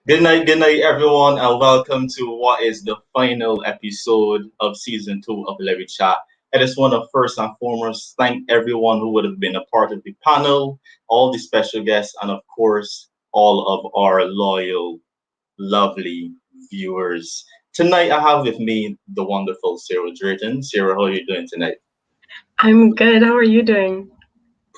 Good night, everyone, and welcome to what is the final episode of season 2 of Lewwe Chat. I just want to first and foremost thank everyone who would have been a part of the panel, all the special guests, and of course, all of our loyal, lovely viewers. Tonight, I have with me the wonderful Sarah Drayton. Sarah, how are you doing tonight? I'm good. How are you doing?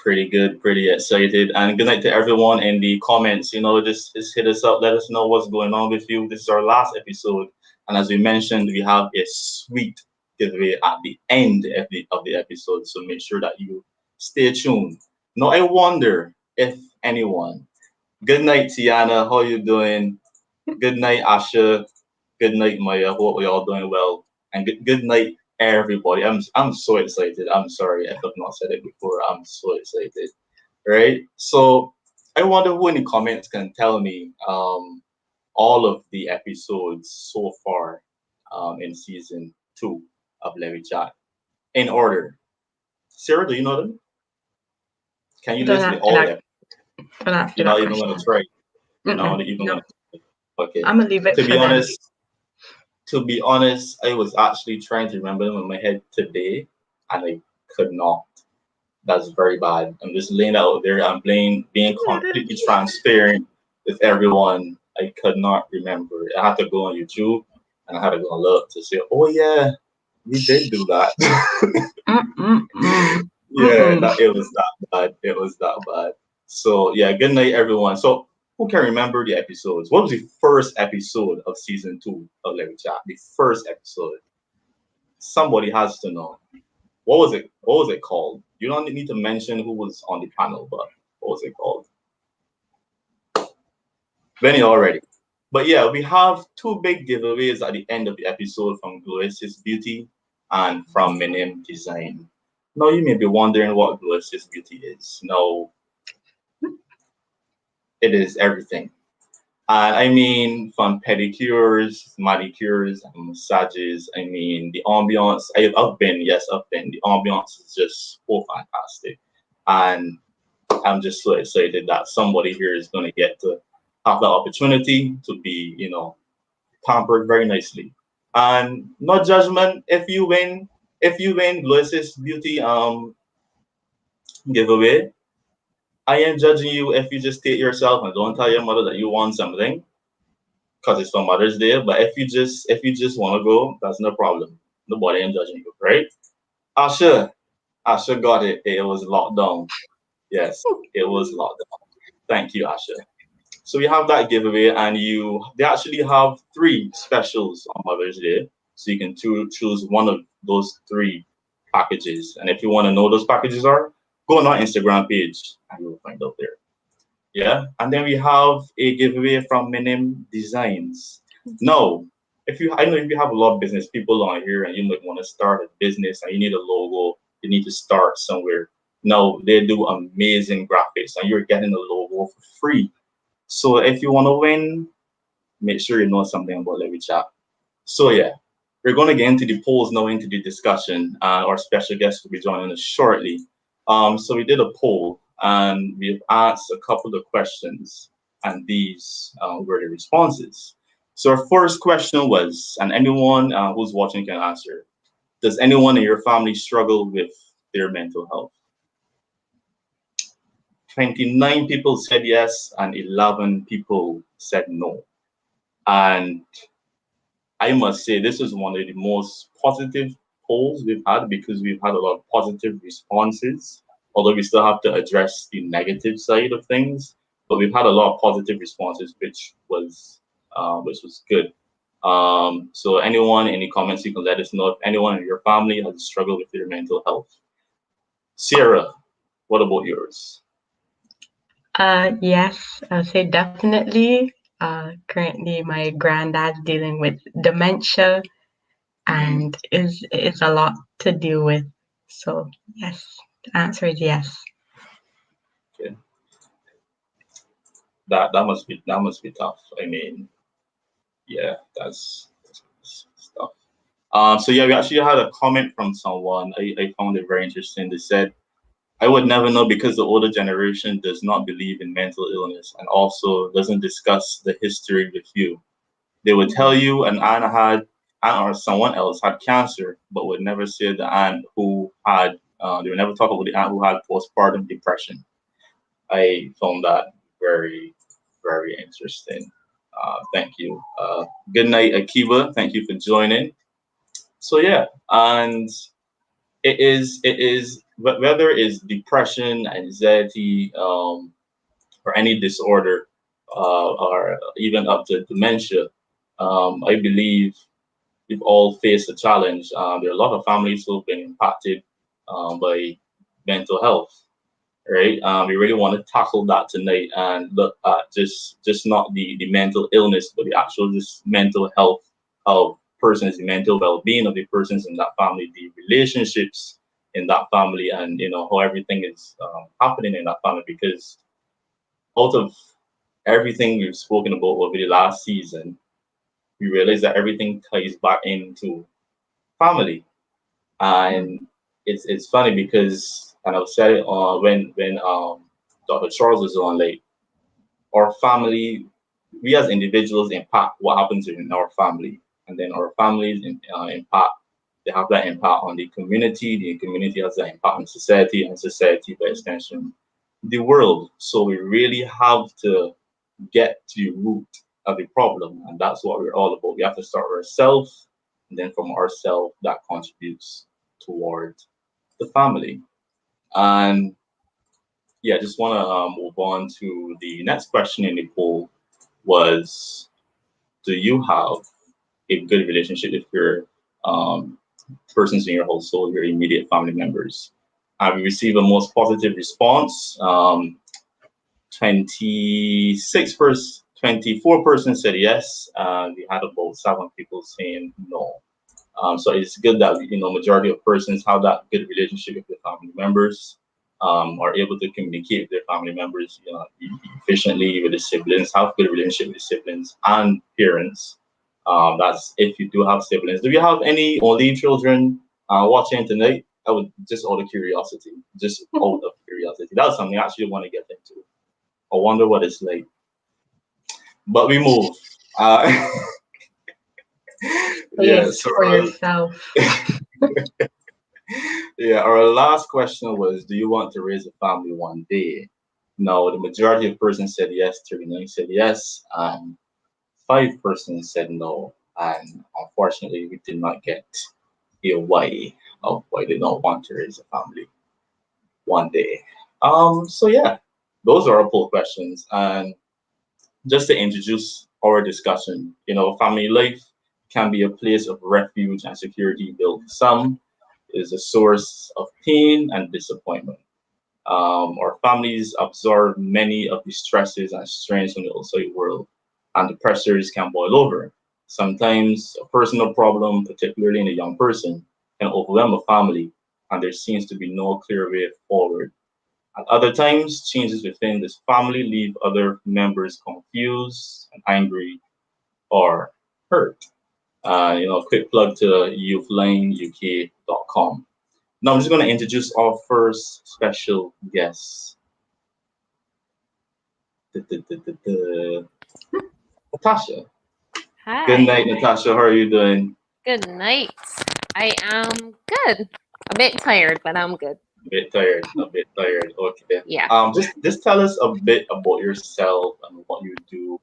Pretty good, pretty excited. And good night to everyone in the comments. Just hit us up, let us know what's going on with you. This is our last episode. And as we mentioned, we have a sweet giveaway at the end of the episode. So make sure that you stay tuned. Now I wonder if anyone. Good night, Tiana. How you doing? Good night, Asha. Good night, Maya. Hope we all doing well. And good night, everybody. I'm so excited. I'm sorry if I've not said it before. I'm so excited. Right? So I wonder who in the comments can tell me all of the episodes so far in season 2 of Lewwe Chat in order. Sarah, do you know them? Can you Don't list me ask me all of that. them? Don't ask me You're that not even question. gonna try. You're not Mm-mm, even no, gonna. Okay. I'm gonna leave it To for be them. honest, to be honest, I was actually trying to remember them in my head today, and I could not. That's very bad. I'm just laying that out there. I'm being completely transparent with everyone. I could not remember. I had to go on YouTube and I had to go and look to say, oh yeah, we did do that. Mm-mm-mm. Yeah, Mm-mm. it was that bad. It was that bad. So yeah, good night everyone. So who can remember the episodes? What was the first episode of season 2 of Let Me Chat? The first episode. Somebody has to know. What was it? What was it called? You don't need to mention who was on the panel, but what was it called? Benny already. But yeah, we have two big giveaways at the end of the episode from Gloiss's Beauty and from Minim Design. Now you may be wondering what Gloiss's Beauty is. No, it is everything. And I mean, from pedicures, manicures, and massages. I mean, the ambiance. I've been, yes, I've been. The ambiance is just so fantastic, and I'm just so excited that somebody here is going to get to have the opportunity to be, pampered very nicely. And no judgment if you win Lois's Beauty giveaway. I am judging you if you just take yourself and don't tell your mother that you want something because it's for Mother's Day. But if you just want to go, that's no problem. Nobody ain't judging you, right? Asha, Asha got it. It was locked down. Yes, it was locked down. Thank you, Asha. So we have that giveaway, and they actually have three specials on Mother's Day. So you can choose one of those three packages. And if you want to know those packages are, go on our Instagram page and you'll find out there. Yeah. And then we have a giveaway from Minim Designs. Now, I know if you have a lot of business people on here and you might want to start a business and you need a logo, you need to start somewhere. No, they do amazing graphics and you're getting a logo for free. So if you want to win, make sure you know something about Lewwe Chat. So yeah, we're going to get into the polls now, into the discussion. Our special guest will be joining us shortly. So we did a poll and we've asked a couple of questions, and these were the responses. So our first question was, and anyone who's watching can answer: does anyone in your family struggle with their mental health? 29 people said yes, and 11 people said no. And I must say, this is one of the most positive polls we've had because we've had a lot of positive responses. Although we still have to address the negative side of things, but we've had a lot of positive responses, which was good. So anyone, any comments, you can let us know if anyone in your family has struggled with their mental health. Sierra, what about yours? Yes, I'll say definitely. Currently, my granddad's dealing with dementia, Mm, and is a lot to deal with. So yes, the answer is yes. okay, that must be tough. I mean, yeah, that's tough. So yeah, we actually had a comment from someone. I found it very interesting. They said, I would never know because the older generation does not believe in mental illness and also doesn't discuss the history with you. They would tell you an aunt or someone else had cancer, but would never say the aunt who had. They would never talk about the aunt who had postpartum depression. I found that very, very interesting. Thank you. Good night, Akiba. Thank you for joining. So yeah, and it is whether it's depression, anxiety, or any disorder, or even up to dementia. I believe we've all faced a challenge. There are a lot of families who've been impacted by mental health, right? We really want to tackle that tonight and look at just not the mental illness, but the actual just mental health of persons, the mental well-being of the persons in that family, the relationships in that family, and how everything is happening in that family. Because out of everything we've spoken about over the last season, we realize that everything ties back into family. And it's funny because, and I've said it when Dr. Charles was on, like, our family, we as individuals impact what happens in our family, and then our families impact. They have that impact on the community. The community has that impact on society, and society by extension, the world. So we really have to get to the root of the problem, and that's what we're all about. We have to start ourselves, and then from ourselves, that contributes towards the family. And yeah, I just want to move on to the next question in the poll was, do you have a good relationship with your um, persons in your household, your immediate family members? We received a most positive response. 26%, 24% said yes. We had about 7 people saying no. So it's good that majority of persons have that good relationship with their family members, are able to communicate with their family members, efficiently with the siblings, have good relationship with the siblings and parents. That's if you do have siblings. Do you have any only children watching tonight? I would just out of curiosity, just out of curiosity. That's something I actually want to get into. I wonder what it's like. But we move. Uh, yeah. Please, So for yourself. yeah, our last question was, do you want to raise a family one day? No, the majority of persons said yes, 39 said yes, and 5% said no. And unfortunately, we did not get a why of why they don't want to raise a family one day. So yeah, those are our poll questions. And just to introduce our discussion, family life can be a place of refuge and security built for some, is a source of pain and disappointment. Our families absorb many of the stresses and strains from the outside world, and the pressures can boil over. Sometimes a personal problem, particularly in a young person, can overwhelm a family, and there seems to be no clear way forward. At other times, changes within this family leave other members confused and angry or hurt. Quick plug to youthlineuk.com. Now I'm just going to introduce our first special guest, Natasha. Good Hi. night, Natasha. How are you doing? Good night. I am good. A bit tired, but I'm good. A bit tired. A bit tired. Okay. Yeah. Just tell us a bit about yourself and what you do.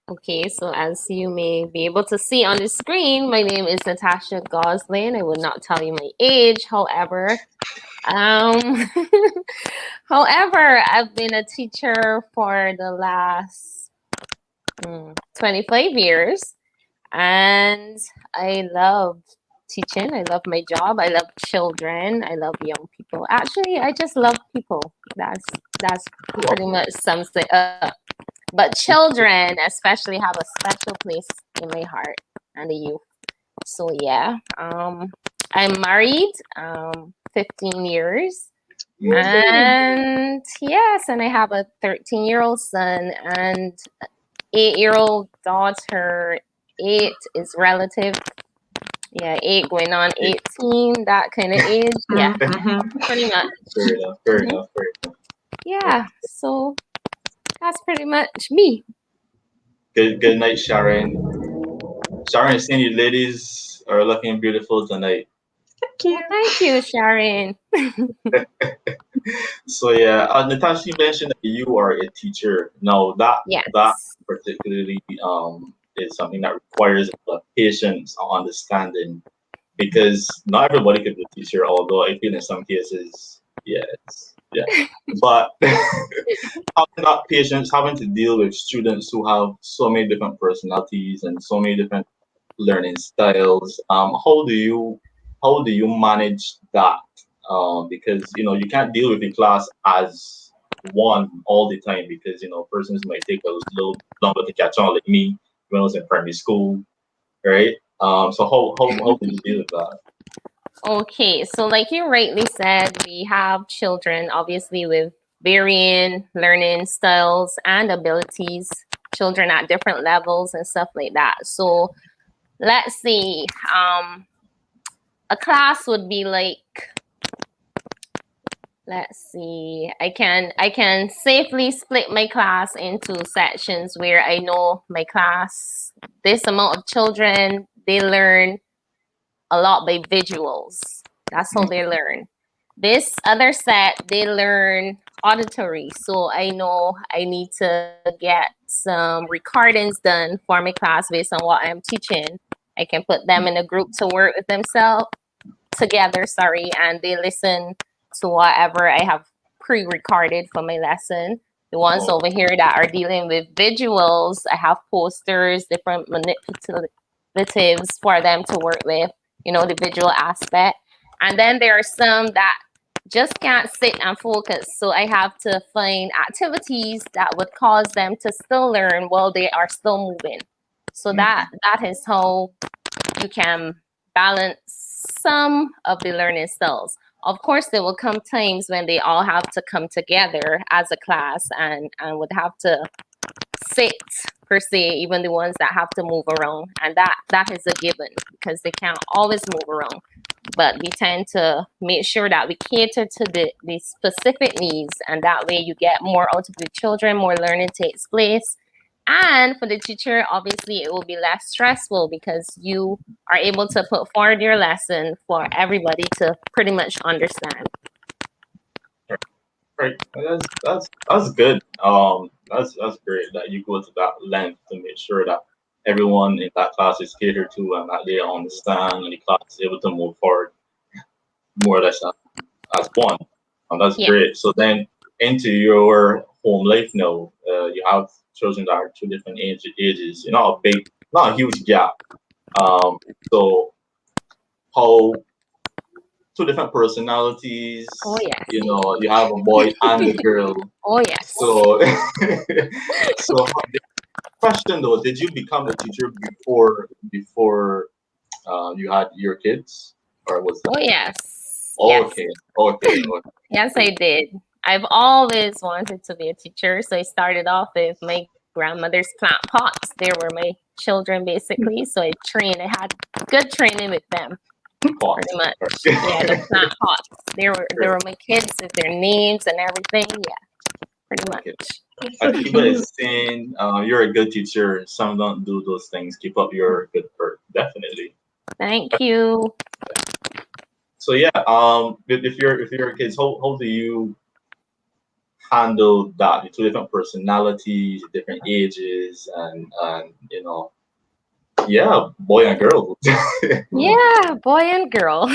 Okay, so as you may be able to see on the screen, my name is Natasha Goslin. I will not tell you my age, however. Um, however, I've been a teacher for the last 25 years, and I love teaching. I love my job. I love children. I love young people. Actually, I just love people. That's pretty much sums it up. But children especially have a special place in my heart, and the youth. So yeah, I'm married, 15 years. And yes, and I have a 13-year-old son and 8-year-old daughter. 8 is relative. Yeah, 8 going on 18, that kind of age. Yeah, pretty much. Fair enough. Fair Mhm. enough. Fair enough. Yeah, so that's pretty much me. Good night, Sharon. Sharon, seeing you ladies are looking beautiful tonight. Thank you. Well, thank you, Sharon. So yeah, Natasha, you mentioned that you are a teacher. Now that Yes. particularly is something that requires a lot of patience and understanding because not everybody could be a teacher. Although I feel in some cases, yeah. But having that patience, having to deal with students who have so many different personalities and so many different learning styles, how do you manage that? Because you can't deal with the class as one all the time because persons might take a little longer to catch on, like me when I was in primary school, right? So how do you deal with that? Okay, so like you rightly said, we have children obviously with varying learning styles and abilities, children at different levels and stuff like that. So let's see, a class would be like, let's see, I can safely split my class into sections where I know my class, this amount of children, they learn a lot by visuals. That's how they learn. This other set, they learn auditory. So I know I need to get some recordings done for my class based on what I'm teaching. I can put them in a group to work with themselves together, and they listen to whatever I have pre-recorded for my lesson. The ones Oh, over here that are dealing with visuals, I have posters, different manipulatives for them to work with, the visual aspect. And then there are some that just can't sit and focus. So I have to find activities that would cause them to still learn while they are still moving. So that is how you can balance some of the learning styles. Of course, there will come times when they all have to come together as a class and would have to sit per se, even the ones that have to move around. And that is a given because they can't always move around. But we tend to make sure that we cater to the specific needs, and that way you get more out of the children, more learning takes place. And for the teacher, obviously, it will be less stressful because you are able to put forward your lesson for everybody to pretty much understand. right. That's good. That's great that you go to that length to make sure that everyone in that class is catered to and that they understand and the class is able to move forward more or less as one. And that's Yeah. great. So then into your home life now, you have children that are two different ages. Not a not a huge gap. Um, so how two different Oh, personalities. yes. You have a boy and a girl. Oh, yes. So, so question though, did you become a teacher before you had your kids, or was that Oh, yes. Yes. okay? Okay. Yes, I did. I've always wanted to be a teacher. So I started off with my grandmother's plant pots. They were my children, basically. So I had good training with them. Pot. Pretty much. Yeah, the plant pots. They were my kids with their names and everything. Yeah, pretty Okay. much. Akiba is saying you're a good teacher. Some don't do those things. Keep up your good work. Definitely. Thank you. So yeah, if you're kids, how do you handle that? The two different personalities, different ages, and yeah, boy and girl. Yeah, boy and girl.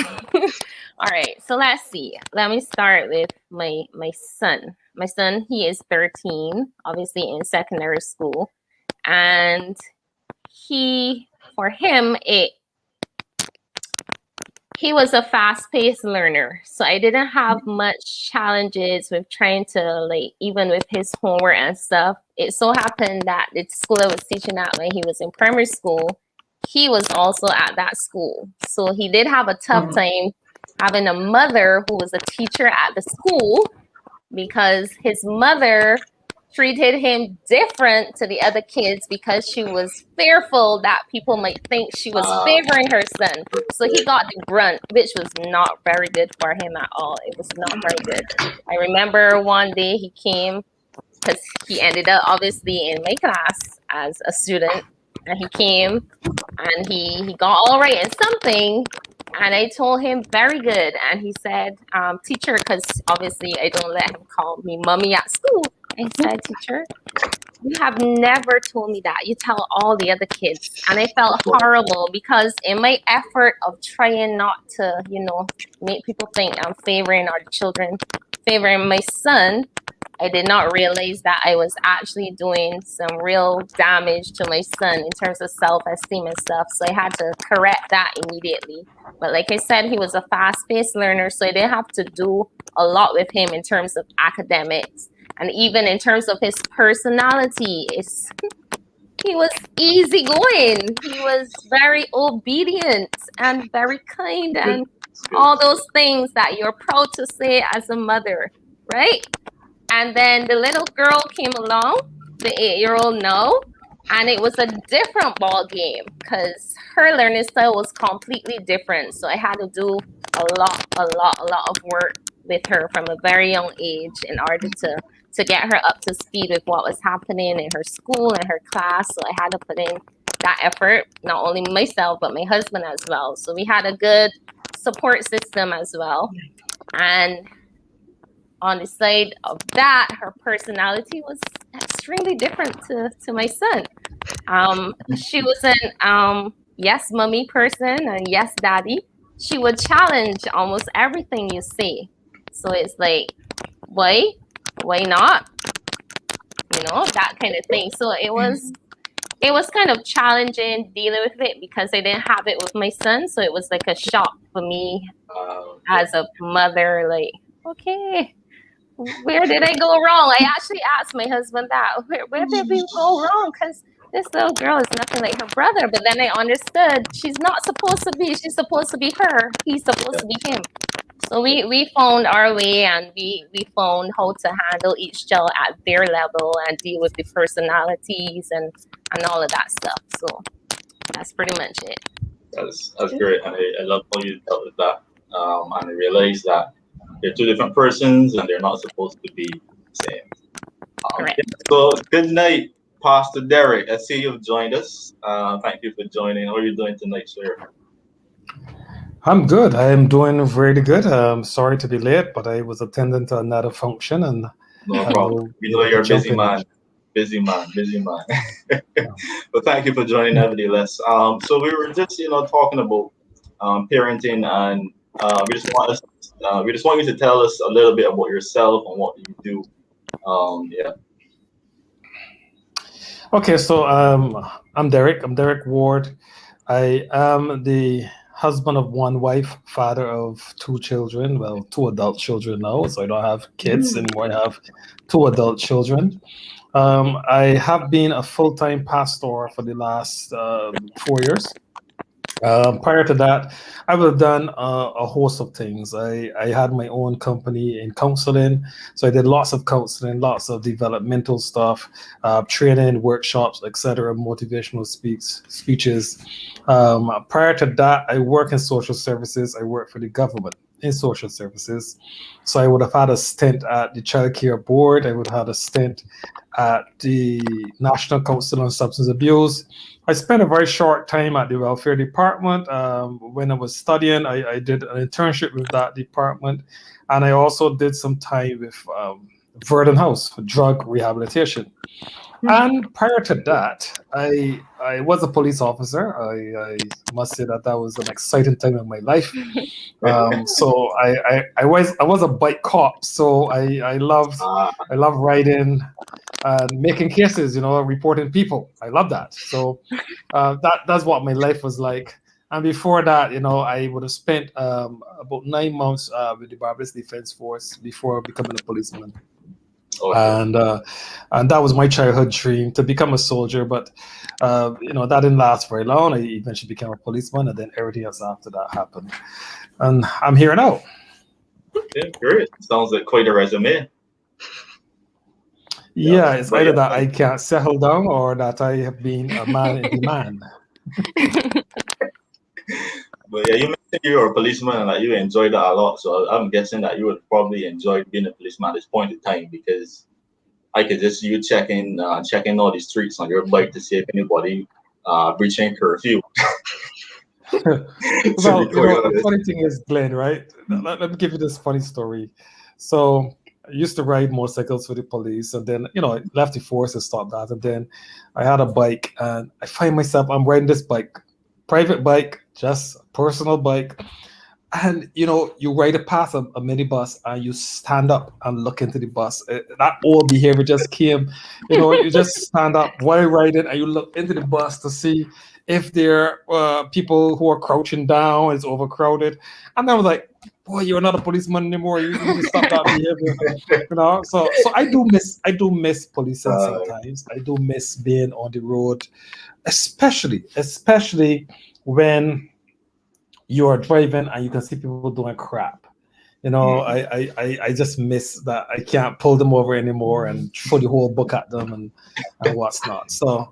All right, so let's see. Let me start with my son. My son, he is 13, obviously in secondary school, and for him, he was a fast-paced learner, so I didn't have much challenges with trying to, like, even with his homework and stuff. It so happened that the school I was teaching at when he was in primary school, he was also at that school. So he did have a tough time having a mother who was a teacher at the school, because his mother, treated him different to the other kids because she was fearful that people might think she was favoring her son. So he got the brunt, which was not very good for him at all. It was not very good. I remember one day he came because he ended up obviously in my class as a student, and he came and he got all right in something, and I told him very good, and he said, teacher, because obviously I don't let him call me mommy at school. I said, teacher, you have never told me that. You tell all the other kids. And I felt horrible because in my effort of trying not to, make people think I'm favoring our children, favoring my son, I did not realize that I was actually doing some real damage to my son in terms of self-esteem and stuff. So I had to correct that immediately. But like I said, he was a fast-paced learner, so I didn't have to do a lot with him in terms of academics. And even in terms of his personality, he was easygoing. He was very obedient and very kind and all those things that you're proud to say as a mother, right? And then the little girl came along, the 8-year-old now, and it was a different ball game because her learning style was completely different. So I had to do a lot of work with her from a very young age in order to get her up to speed with what was happening in her school and her class. So I had to put in that effort, not only myself, but my husband as well. So we had a good support system as well. And on the side of that, her personality was extremely different to my son. She was an yes, mommy person and yes, daddy. She would challenge almost everything you say. So it's like, why not? That kind of thing. So it was kind of challenging dealing with it because I didn't have it with my son. So it was like a shock for me as a mother, like, okay, where did I go wrong? I actually asked my husband that. Where did we go wrong? Because this little girl is nothing like her brother. But then I understood she's not supposed to be. She's supposed to be her. He's supposed to be him. So we found our way, and we found how to handle each child at their level and deal with the personalities and all of that stuff. So that's pretty much it. That's great, and I love how you dealt with that. And I realized that they're two different persons, and they're not supposed to be the same. Correct. So good night, Pastor Derek. I see you've joined us. Thank you for joining. How are you doing tonight, sir? I'm good. I am doing really good. Sorry to be late, but I was attending to another function, and no problem. We know you're a busy man. Busy man. But thank you for joining, nevertheless. So we were just, talking about parenting, and we just want you to tell us a little bit about yourself and what you do. Okay, so I'm Derek. I'm Derek Ward. I am the husband of one wife, father of 2 children. Well, 2 adult children now, so I don't have kids anymore. I have 2 adult children. I have been a full-time pastor for the last 4 years. Prior to that, I would have done a host of things. I had my own company in counseling, so I did lots of counseling, lots of developmental stuff, training, workshops, etc., motivational speeches. Prior to that, I work in social services. I work for the government in social services. So I would have had a stint at the Child Care Board. I would have had a stint at the National Council on Substance Abuse. I spent a very short time at the Welfare Department. When I was studying, I did an internship with that department. And I also did some time with Verdon House, drug rehabilitation. And prior to that, I was a police officer. I must say that was an exciting time in my life. So I was a bike cop. So I love riding and making cases, reporting people. I love that. So that's what my life was like. And before that, I would have spent about 9 months with the Barbados Defense Force before becoming a policeman. Okay. And that was my childhood dream, to become a soldier, but that didn't last very long. I eventually became a policeman, and then everything else after that happened. And I'm here now. Okay, great. Sounds like quite a resume. Yeah, it's But either yeah, that I can't settle down or that I have been a man in demand. but yeah, you mentioned you were a policeman and that you enjoyed that a lot. So I'm guessing that you would probably enjoy being a policeman at this point in time because I could just see you checking all the streets on your bike to see if anybody breaching curfew. To be Well, quite the honest. funny thing is, Glenn, right? Let me give you this funny story. So I used to ride motorcycles for the police, and then I left the force and stopped that, and then I had a bike, and I find myself I'm riding this bike, private bike, just a personal bike, and you ride it past a minibus, and you stand up and look into the bus. That old behavior just came. You just stand up while riding, and you look into the bus to see if there are people who are crouching down, it's overcrowded. And I was like, boy, you're not a policeman anymore. You need to stop that behavior. So I do miss policing Uh, sometimes. I do miss being on the road, especially when you are driving and you can see people doing crap. mm, I just miss that I can't pull them over anymore and throw the whole book at them and what's not. So,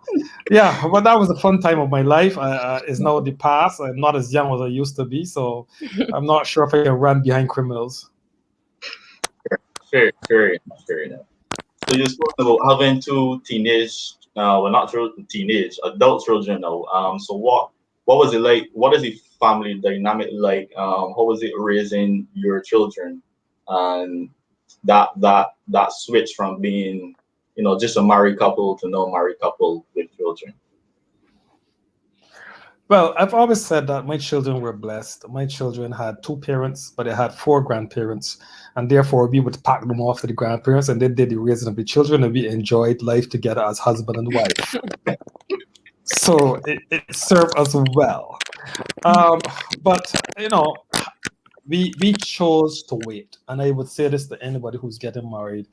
yeah, but that was a fun time of my life. It's now the past. I'm not as young as I used to be, so I'm not sure if I can run behind criminals. fair enough. So you spoke about having two teenage, well, not teenage, adult children now. So what was it like? What is the family dynamic like? How was it raising your children? And that switch from being, just a married couple to no married couple with children. Well, I've always said that my children were blessed. My children had two parents, but they had four grandparents. And therefore, we would pack them off to the grandparents and they did the raising of the children, and we enjoyed life together as husband and wife. So it served us well. Um, but, we chose to wait. And I would say this to anybody who's getting married.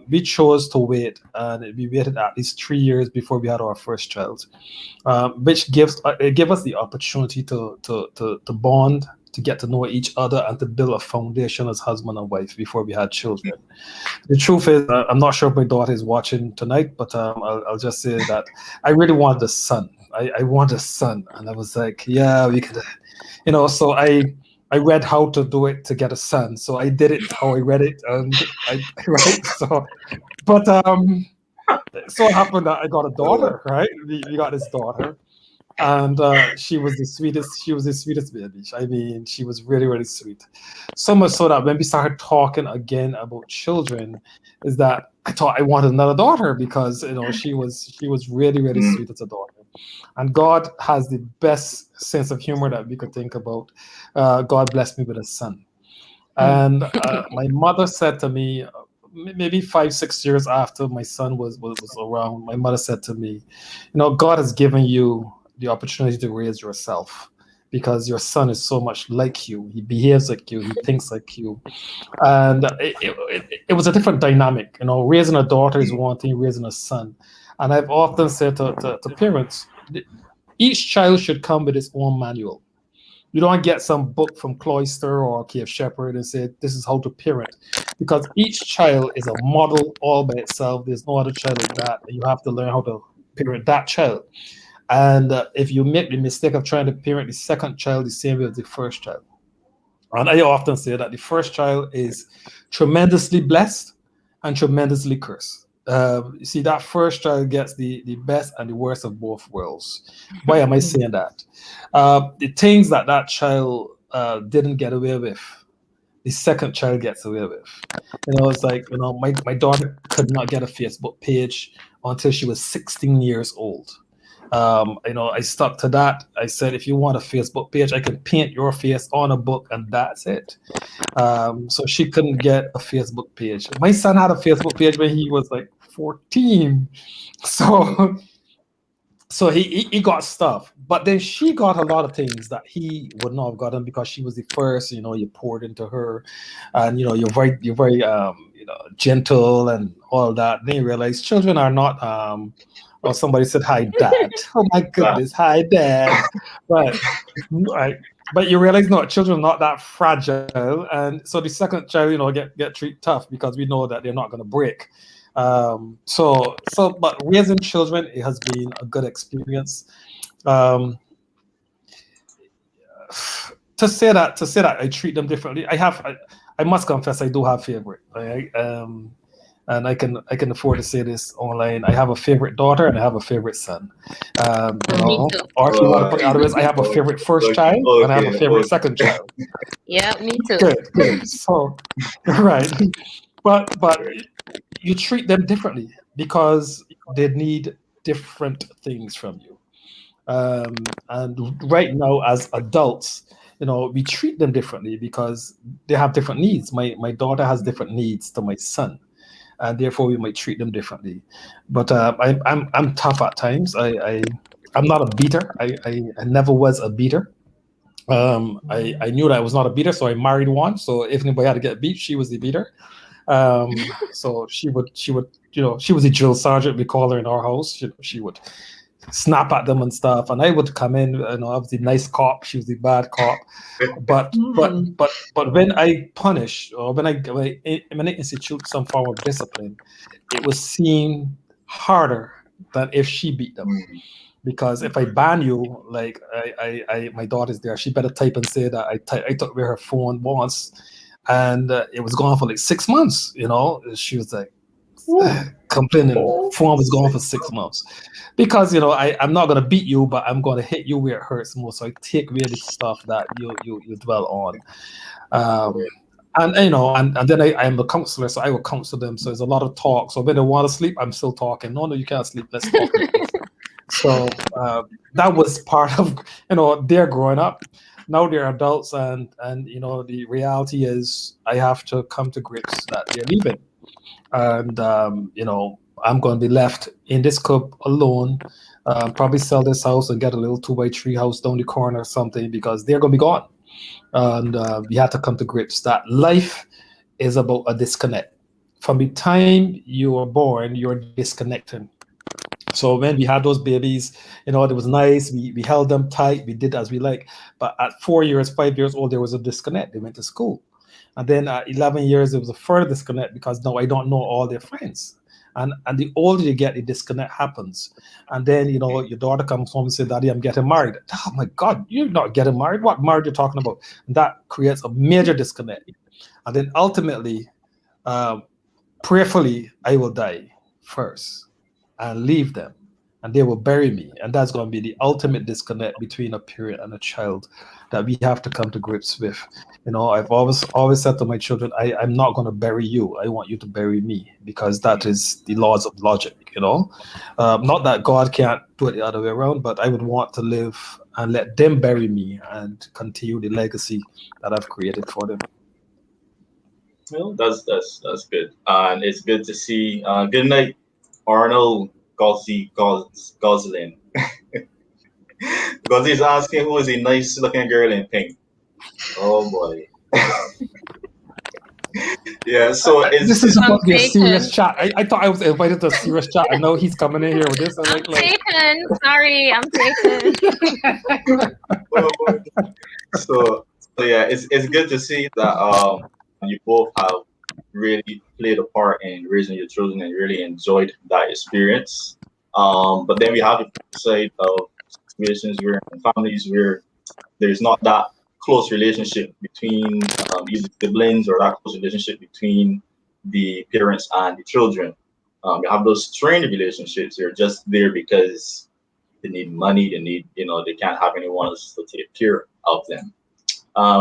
We chose to wait, and we waited at least 3 years before we had our first child, which gave us the opportunity to bond, to get to know each other, and to build a foundation as husband and wife before we had children. The truth is, I'm not sure if my daughter is watching tonight, but I'll just say that I really wanted a son. I want a son, and I was like, yeah, we could, So I read how to do it to get a son, so I did it how I read it, and I right. But so it happened that I got a daughter, right? We got this daughter, and she was the sweetest. She was the sweetest baby. I mean, she was really, really sweet. So much so that when we started talking again about children, is that I thought I wanted another daughter because she was really, really Mm, sweet as a daughter. And God has the best sense of humor that we could think about. God blessed me with a son. And my mother said to me, maybe 5, 6 years after my son was around, my mother said to me, God has given you the opportunity to raise yourself because your son is so much like you. He behaves like you. He thinks like you. And it was a different dynamic. Raising a daughter is mm, one thing, raising a son. And I've often said to parents, each child should come with its own manual. You don't get some book from Cloister or Cave Shepherd and say this is how to parent, because each child is a model all by itself. There's no other child like that. You have to learn how to parent that child. And if you make the mistake of trying to parent the second child the same way as the first child, and I often say that the first child is tremendously blessed and tremendously cursed. You see, that first child gets the best and the worst of both worlds. Why am I saying that? The things that child didn't get away with, the second child gets away with. It's like, my daughter could not get a Facebook page until she was 16 years old. I stuck to that. I said, if you want a Facebook page, I can paint your face on a book, and that's it. So she couldn't get a Facebook page. My son had a Facebook page when he was like 14. So so he got stuff, but then she got a lot of things that he would not have gotten because she was the first. You poured into her, and you're very gentle and all that. Then you realize children are not. Or somebody said, "Hi, Dad." Oh my that, goodness, hi, Dad. But right, but you realize no, children are not that fragile, and so the second child, get treated tough because we know that they're not going to break. But raising children, it has been a good experience. Um, to say that I treat them differently, I must confess I do have favorite. And I can afford to say this online. I have a favorite daughter and I have a favorite son. Me too. Or if you want to put it otherwise, I have a favorite first child and I have a favorite second child. Yeah, me too. Good. So, right, but you treat them differently because they need different things from you. And right now, as adults, we treat them differently because they have different needs. My daughter has different needs to my son, and therefore we might treat them differently. But I'm tough at times. I'm not a beater. I never was a beater. I knew that I was not a beater, so I married one. So if anybody had to get beat, she was the beater. So she was a drill sergeant, we call her in our house. She would snap at them and stuff, and I would come in. I was the nice cop, she was the bad cop. But when I punish, or when I institute some form of discipline, it was seen harder than if she beat them. Because if I ban you, like my daughter's there, she better type and say that I took away her phone once, and it was gone for like 6 months. She was like complaining, phone was gone for 6 months, because I'm not gonna beat you, but I'm gonna hit you where it hurts more. So I take away the stuff that you dwell on. And then I am a counselor, so I will counsel them. So there's a lot of talk. So when they want to sleep, I'm still talking. No, you can't sleep. Let's talk. So that was part of their growing up. Now they're adults, and the reality is I have to come to grips that they're leaving, and I'm going to be left in this club alone. Probably sell this house and get a little 2x3 house down the corner or something, because they're going to be gone. And we have to come to grips that life is about a disconnect. From the time you were born, you're disconnecting. So when we had those babies, it was nice. We held them tight. We did as we like. But at 4 years, 5 years old, there was a disconnect. They went to school. And then at 11 years, there was a further disconnect, because now I don't know all their friends. And the older you get, the disconnect happens. And then, your daughter comes home and says, Daddy, I'm getting married. Oh my God, you're not getting married. What marriage are you talking about? And that creates a major disconnect. And then ultimately, prayerfully, I will die first and leave them, and they will bury me. And that's going to be the ultimate disconnect between a parent and a child that we have to come to grips with. I've always said to my children, I'm not going to bury you. I want you to bury me, because that is the laws of logic. Not that God can't do it the other way around, but I would want to live and let them bury me and continue the legacy that I've created for them. Well, that's good, and it's good to see. Good night, Arnold Goslin. Because he's asking who is a nice looking girl in pink. Oh boy. Yeah, so this is supposed to be a serious chat. I thought I was invited to a serious chat. I know he's coming in here with this. I'm taken. Sorry, I'm taken. So yeah, it's good to see that you both have really played a part in raising your children and really enjoyed that experience. But then we have the side of situations where in families where there's not that close relationship between either siblings, or that close relationship between the parents and the children. You have those strained relationships. They're just there because they need money. They need, they can't have anyone else to take care of them.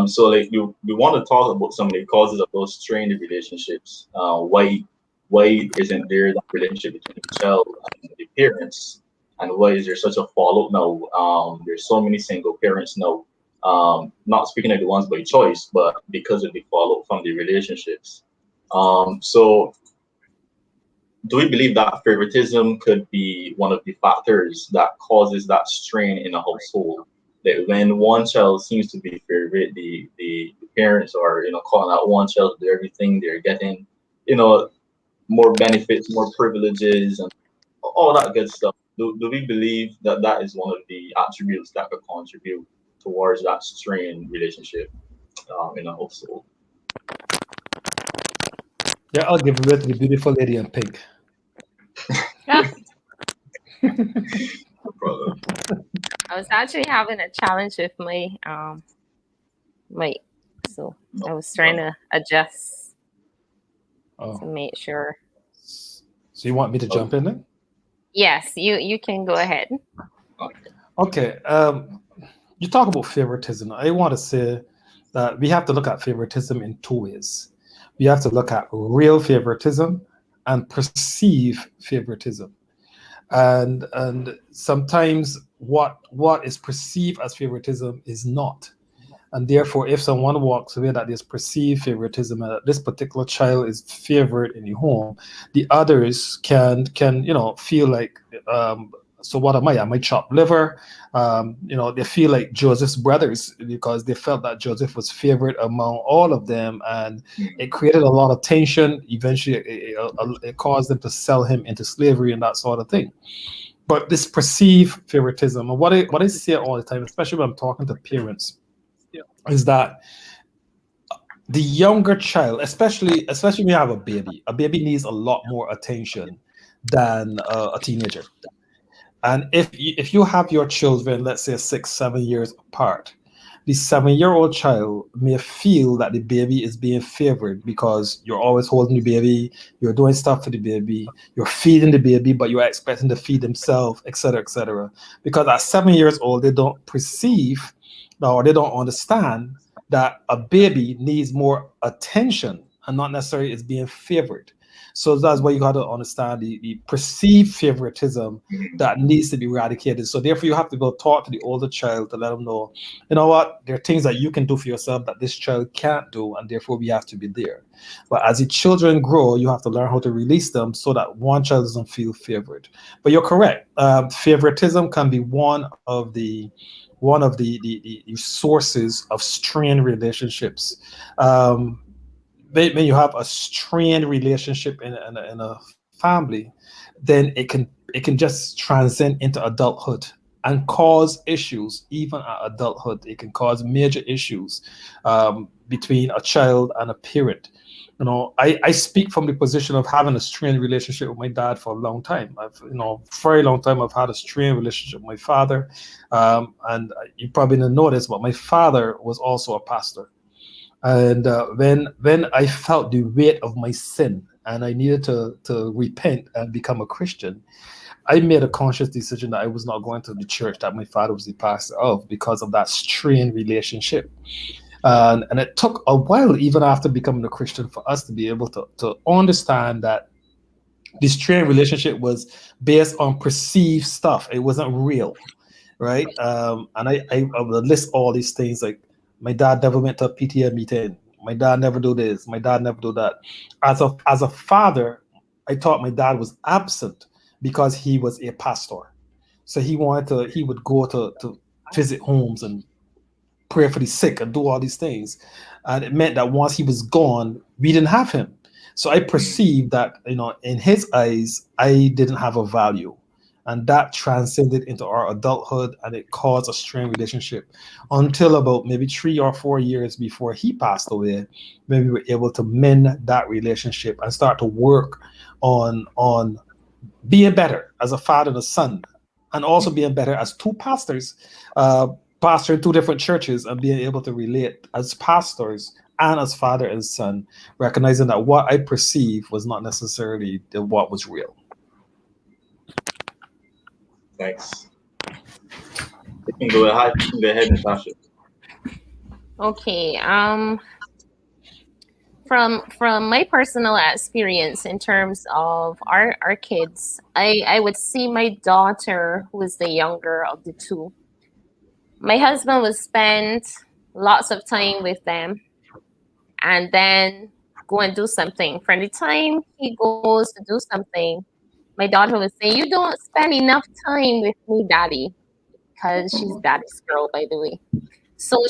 So like we want to talk about some of the causes of those strained relationships. Why isn't there that relationship between the child and the parents? And why is there such a fallout now? There's so many single parents now. Not speaking of the ones by choice, but because of the fallout from the relationships. So do we believe that favoritism could be one of the factors that causes that strain in a household? That when one child seems to be favorite, the parents are calling out one child to do everything, they're getting more benefits, more privileges, and all that good stuff. Do we believe that that is one of the attributes that could contribute towards that strained relationship in a household? Yeah, I'll give it to the beautiful lady in pink. Yeah. No problem. I was actually having a challenge with my mic, so No, I was trying to adjust to Oh, make sure. so you want me to oh, jump in then? Yes, you can go ahead. okay. Okay. You talk about favoritism. I want to say that we have to look at favoritism in two ways. We have to look at real favoritism and perceive favoritism. And sometimes what is perceived as favoritism is not. And therefore, if someone walks away that there's perceived favoritism and that this particular child is favored in the home, the others can feel like, so what am I? Am I chopped liver? They feel like Joseph's brothers because they felt that Joseph was favored among all of them, and it created a lot of tension. Eventually, it caused them to sell him into slavery and that sort of thing. But this perceived favoritism, and what I say all the time, especially when I'm talking to parents, is that the younger child, especially when you have a baby needs a lot more attention than a teenager. And if you have your children, let's say 6-7 years apart, the 7-year-old child may feel that the baby is being favored because you're always holding the baby, you're doing stuff for the baby, you're feeding the baby, but you're expecting to feed themselves, etc., etc. Because at 7 years old, they don't perceive or they don't understand that a baby needs more attention and not necessarily is being favored. So that's why you got to understand the perceived favoritism that needs to be eradicated. So therefore, you have to go talk to the older child to let them know, you know what, there are things that you can do for yourself that this child can't do, and therefore we have to be there. But as the children grow, you have to learn how to release them so that one child doesn't feel favored. But you're correct. Favoritism can be one of the sources of strained relationships. When you have a strained relationship in a family, then it can just transcend into adulthood and cause issues. Even at adulthood, it can cause major issues between a child and a parent. I speak from the position of having a strained relationship with my dad for a long time. Very long time. I've had a strained relationship with my father, and you probably didn't know this, but my father was also a pastor. And when I felt the weight of my sin and I needed to repent and become a Christian, I made a conscious decision that I was not going to the church that my father was the pastor of because of that strained relationship. And it took a while, even after becoming a Christian, for us to be able to understand that this strained relationship was based on perceived stuff. It wasn't real, right? And I would list all these things like my dad never went to a PTA meeting. My dad never do this. My dad never do that. As a father, I thought my dad was absent because he was a pastor. So he would go to visit homes and pray for the sick and do all these things. And it meant that once he was gone, we didn't have him. So I perceived that, in his eyes, I didn't have a value. And that transcended into our adulthood, and it caused a strained relationship until about maybe 3 or 4 years before he passed away, when we were able to mend that relationship and start to work on being better as a father and a son, and also being better as two pastors, pastor in two different churches, and being able to relate as pastors and as father and son, recognizing that what I perceived was not necessarily what was real. Thanks. You can go ahead. You can go ahead, Natasha. Okay. From my personal experience in terms of our kids, I would see my daughter, who is the younger of the two. My husband would spend lots of time with them and then go and do something. From the time he goes to do something, my daughter would say, "You don't spend enough time with me, Daddy," because she's daddy's girl, by the way. So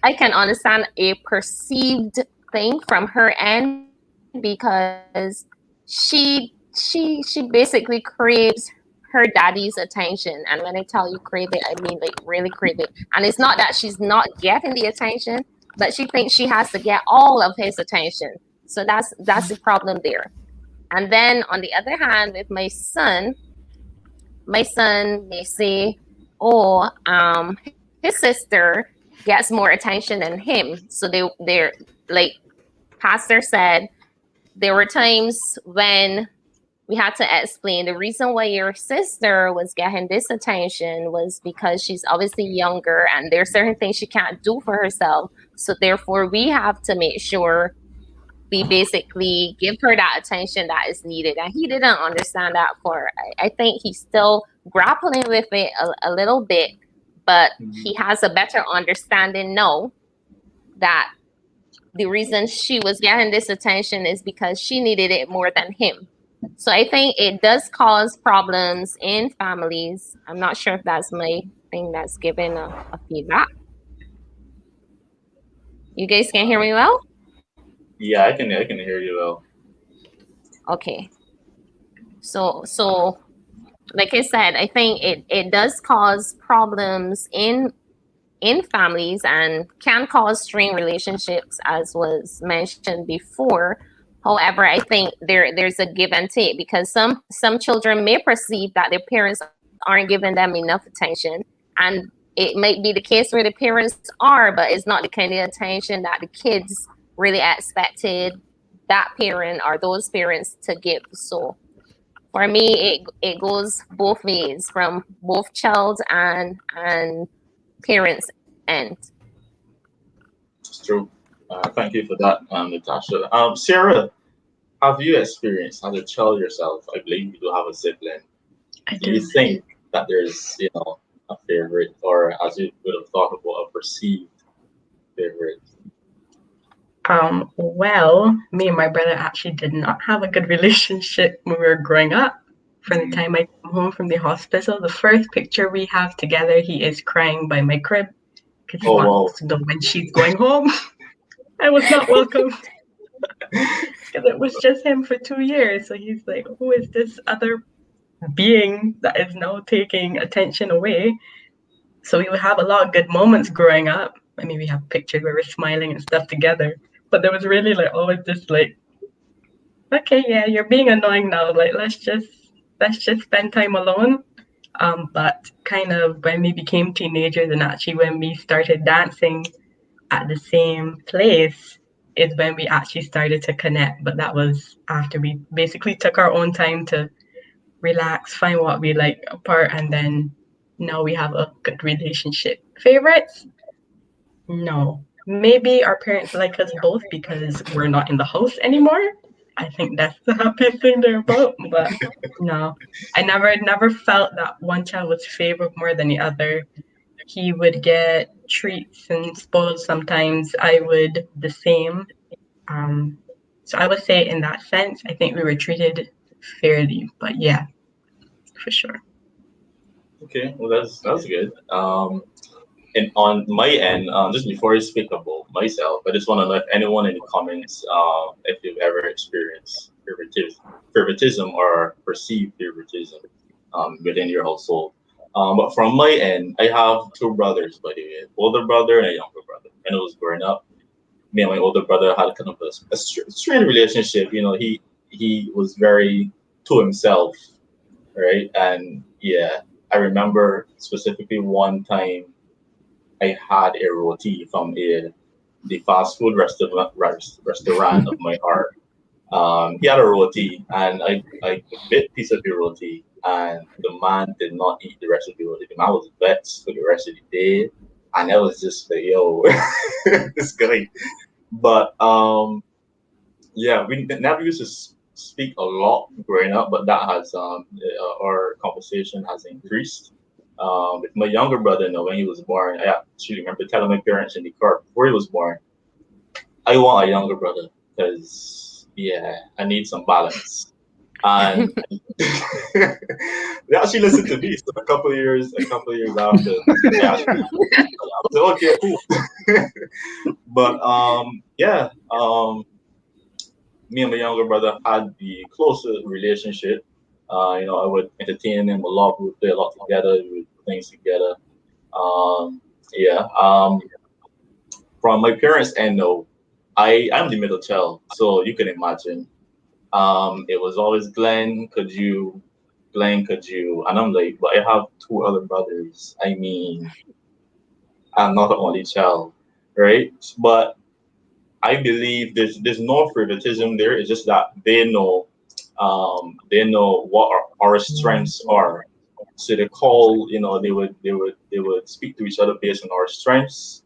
I can understand a perceived thing from her end because she basically craves her daddy's attention. And when I tell you crave it, I mean like really crave it. And it's not that she's not getting the attention, but she thinks she has to get all of his attention. So that's the problem there. And then on the other hand, with my son may say, oh, his sister gets more attention than him. So they're like Pastor said, there were times when we had to explain the reason why your sister was getting this attention was because she's obviously younger and there's certain things she can't do for herself. So therefore we have to make sure we basically give her that attention that is needed. And he didn't understand that I think he's still grappling with it a little bit, but he has a better understanding now that the reason she was getting this attention is because she needed it more than him. So I think it does cause problems in families. I'm not sure if that's my thing that's giving a feedback. You guys can hear me well? Yeah, I can hear you well. Okay. So like I said, I think it does cause problems in families and can cause strained relationships, as was mentioned before. However, I think there's a give and take, because some children may perceive that their parents aren't giving them enough attention, and it might be the case where the parents are, but it's not the kind of attention that the kids really expected that parent or those parents to give. So for me, it goes both ways, from both child and parents' end. It's true. Thank you for that, Natasha. Sarah, have you experienced as a child yourself? I believe you do have a sibling. I Do you do. think that there's, a favorite, or as you would have thought about a perceived favorite? Well, me and my brother actually did not have a good relationship when we were growing up. From the time I came home from the hospital, the first picture we have together, he is crying by my crib because he Oh wow. wants to know when she's going home. I was not welcome because it was just him for 2 years. So he's like, who is this other being that is now taking attention away? So we would have a lot of good moments growing up. I mean, we have pictures where we're smiling and stuff together. But there was really like always this like, okay, yeah, you're being annoying now. Like let's just spend time alone. But kind of when we became teenagers and actually when we started dancing at the same place is when we actually started to connect. But that was after we basically took our own time to relax, find what we like apart, and then now we have a good relationship. Favorites? No. Maybe our parents like us both because we're not in the house anymore. I think that's the happiest thing they're about. But no, I never felt that one child was favored more than the other. He would get treats and spoiled sometimes. I would the same. So I would say in that sense, I think we were treated fairly. But yeah, for sure. Okay, well that's good. And on my end, just before I speak about myself, I just want to know if anyone in the comments, if you've ever experienced favoritism or perceived favoritism within your household. But from my end, I have two brothers, by the way, older brother and a younger brother. And I was growing up, me and my older brother had kind of a strained relationship. He was very to himself, right? And yeah, I remember specifically one time I had a roti from the fast food restaurant of my heart. He had a roti, and I bit a piece of the roti, and the man did not eat the rest of the roti. The man was vexed for the rest of the day, and I was just like, yo, this guy. But yeah, we never used to speak a lot growing up, but that has our conversation has increased. With my younger brother, when he was born, I actually remember telling my parents in the car before he was born, I want a younger brother because yeah, I need some balance. And they actually listened to me. So a couple of years after, they actually, I was like, okay, cool. But yeah, me and my younger brother had the closer relationship. I would entertain him a lot. We would play a lot together. We would do things together. Yeah. From my parents' end, no, I'm the middle child, so you can imagine. It was always Glenn, could you? And I'm like, but I have two other brothers. I mean, I'm not the only child, right? But I believe there's no favoritism there. It's just that they know what our strengths are. So they call, they would speak to each other based on our strengths,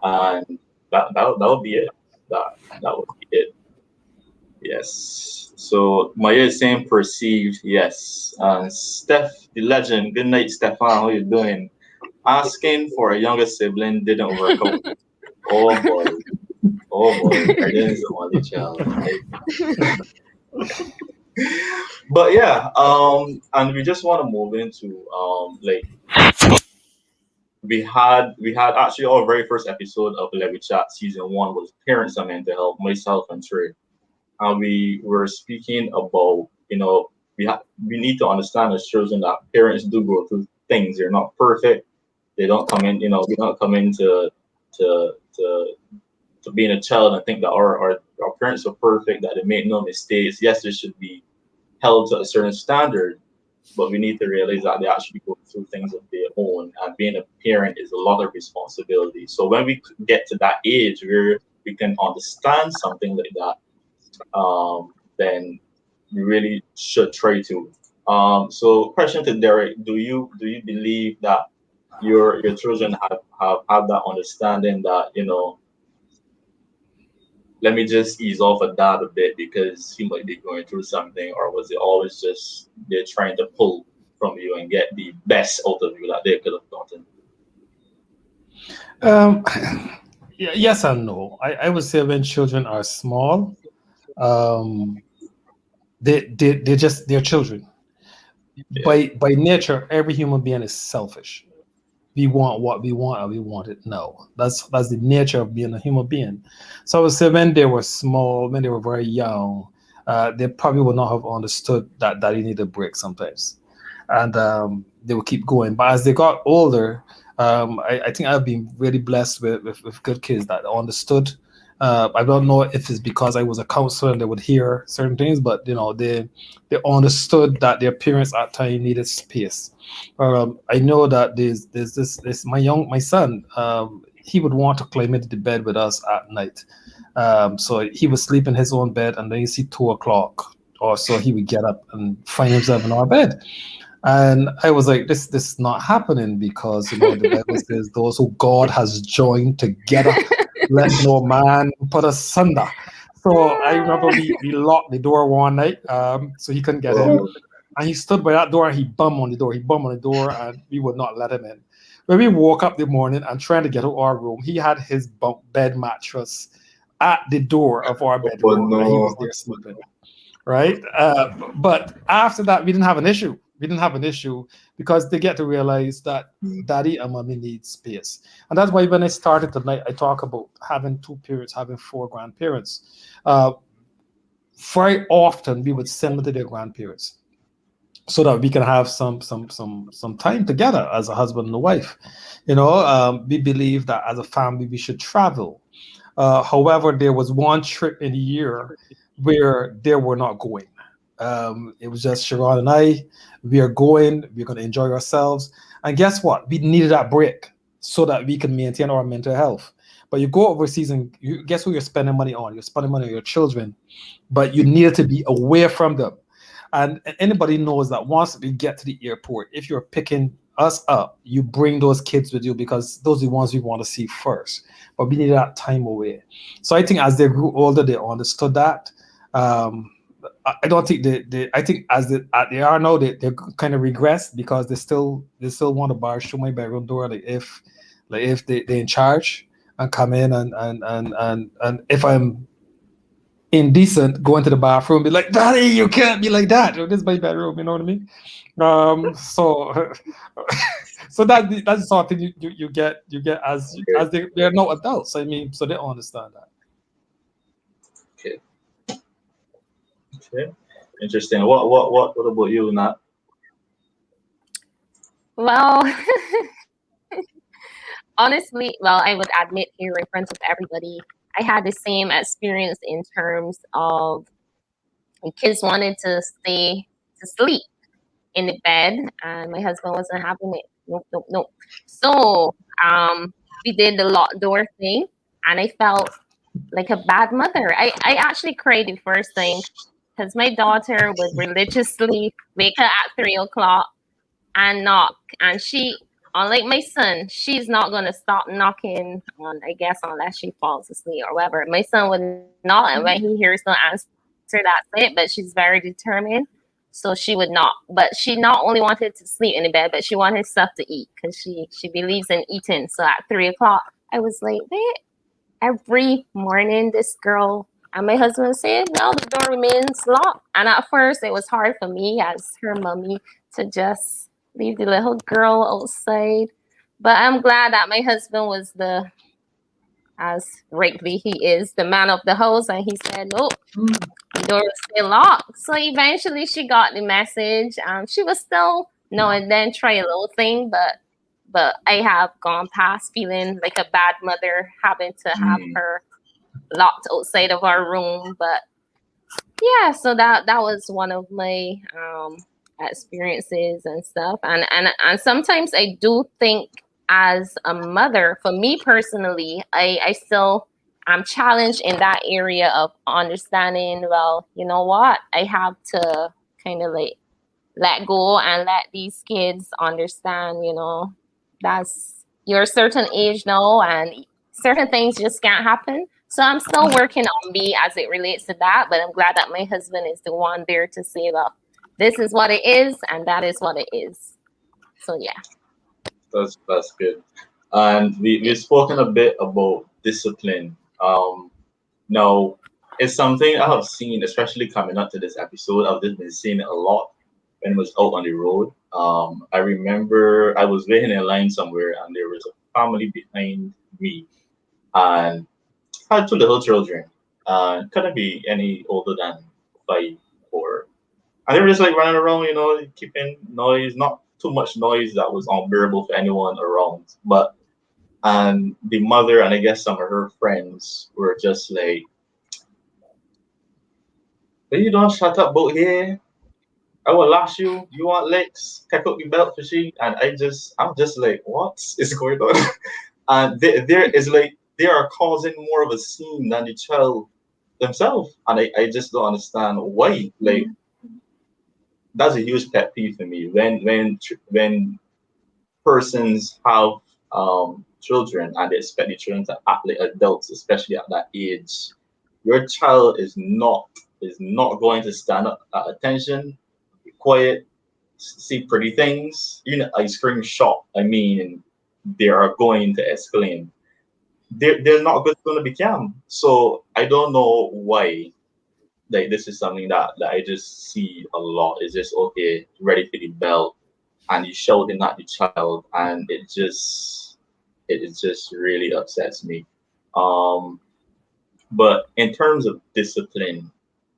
and that would be it. That would be it. Yes. So Maya is saying perceived, yes. Steph, the legend. Good night, Stefan. How you doing? Asking for a younger sibling didn't work out. Oh boy. Oh boy. Arden is the only child. But yeah, and we just want to move into like we had actually our very first episode of Lewwe Chat season 1 was parents and mental health, myself and Trey. And we were speaking about, we need to understand as children that parents do go through things. They're not perfect. They don't come in, we don't come into to to to being a child and think that our parents are perfect, that they make no mistakes. Yes, they should be held to a certain standard, but we need to realize that they actually go through things of their own. And being a parent is a lot of responsibility. So when we get to that age where we can understand something like that, then you really should try to. So question to Derek: Do you believe that your children have that understanding that let me just ease off of that a bit because he might be going through something, or was it always just they're trying to pull from you and get the best out of you that they could have gotten? Um, yes and no. I would say when children are small, um, they're children. Yeah. By nature, every human being is selfish. We want what we want and we want it now. That's the nature of being a human being. So I would say when they were small, when they were very young, they probably would not have understood that daddy needed a break sometimes, and they would keep going. But as they got older, I think I've been really blessed with good kids that understood. I don't know if it's because I was a counselor and they would hear certain things, but they understood that their parents at times needed space. I know that there's this my son. He would want to climb into the bed with us at night. So he would sleep in his own bed, and then you see 2 o'clock or so he would get up and find himself in our bed. And I was like, this is not happening because the Bible says those who God has joined together, let no man put asunder. So I remember we locked the door one night, so he couldn't get in. Oh, And he stood by that door and he bummed on the door. He bummed on the door and we would not let him in. When we woke up the morning and trying to get to our room, he had his bed mattress at the door of our oh bedroom and he was no. there sleeping. Right? But after that, we didn't have an issue. We didn't have an issue because they get to realize that daddy and mommy need space. And that's why when I started tonight, I talk about having 2 parents, having 4 grandparents. Very often we would send them to their grandparents so that we can have some time together as a husband and a wife. We believe that as a family we should travel. However, there was one trip in a year where they were not going. It was just Sharon and I. We are going. We're going to enjoy ourselves. And guess what? We needed that break so that we can maintain our mental health. But you go overseas and guess who you're spending money on? You're spending money on your children, but you need to be away from them. And anybody knows that once we get to the airport, if you're picking us up, you bring those kids with you because those are the ones we want to see first. But we need that time away. So I think as they grew older, they understood that. I don't think I think they are now, they kind of regress because they still want to bar show my bedroom door like if they're in charge and come in and if I'm indecent, go into the bathroom, be like, Daddy, you can't be like that. This is my bedroom, you know what I mean? So so that's something you get as they're no adults. I mean, so they understand that. Okay. Okay. Interesting. What about you, Nat? Well, honestly, well, I would admit here in front of everybody, I had the same experience in terms of The kids wanted to stay to sleep in the bed, and my husband wasn't having it. Nope, nope, nope. So we did the locked door thing, and I felt like a bad mother. I actually cried the first time because my daughter would religiously wake her at 3 o'clock and knock, and she, unlike my son, she's not gonna stop knocking on, I guess, unless she falls asleep or whatever. My son would not, and when he hears no answer, that's it. But she's very determined, so she would not. But she not only wanted to sleep in the bed, but she wanted stuff to eat because she believes in eating. So at 3 o'clock, I was like, wait, every morning this girl, and my husband said, no, the door remains locked. And at first it was hard for me as her mommy to just leave the little girl outside. But I'm glad that my husband was the, as rightly he is, the man of the house, and he said, nope, the door is still locked. So eventually she got the message. She was still no and then try a little thing, but I have gone past feeling like a bad mother having to have her locked outside of our room. But yeah, so that was one of my experiences and stuff. And sometimes I do think as a mother, for me personally, I still I'm challenged in that area of understanding, well, you know what, I have to kind of like let go and let these kids understand, that's you're a certain age now and certain things just can't happen. So I'm still working on me as it relates to that, but I'm glad that my husband is the one there to say, well, this is what it is and that is what it is. So yeah. That's good. And we've spoken a bit about discipline. Now it's something I have seen, especially coming up to this episode. I've just been seeing it a lot when I was out on the road. I remember I was waiting in line somewhere, and there was a family behind me, and had two little children. Couldn't be any older than 5 or and they were just like running around, keeping noise, not too much noise that was unbearable for anyone around. But and the mother and I guess some of her friends were just like, "Hey, you don't shut up about here. I will lash you. You want legs? Take up your belt for she." And I'm just like, what is going on? And there is like they are causing more of a scene than the child themselves, and I just don't understand why. Like that's a huge pet peeve for me when persons have children and they expect the children to act like adults, especially at that age. Your child is not going to stand up at attention, be quiet, see pretty things. Ice cream shop. I mean, they are going to exclaim. They're not going to be calm. So I don't know why. Like this is something that I just see a lot. It's just okay, ready for the bell, and you shouting at the child, and it just really upsets me. Um, but in terms of discipline,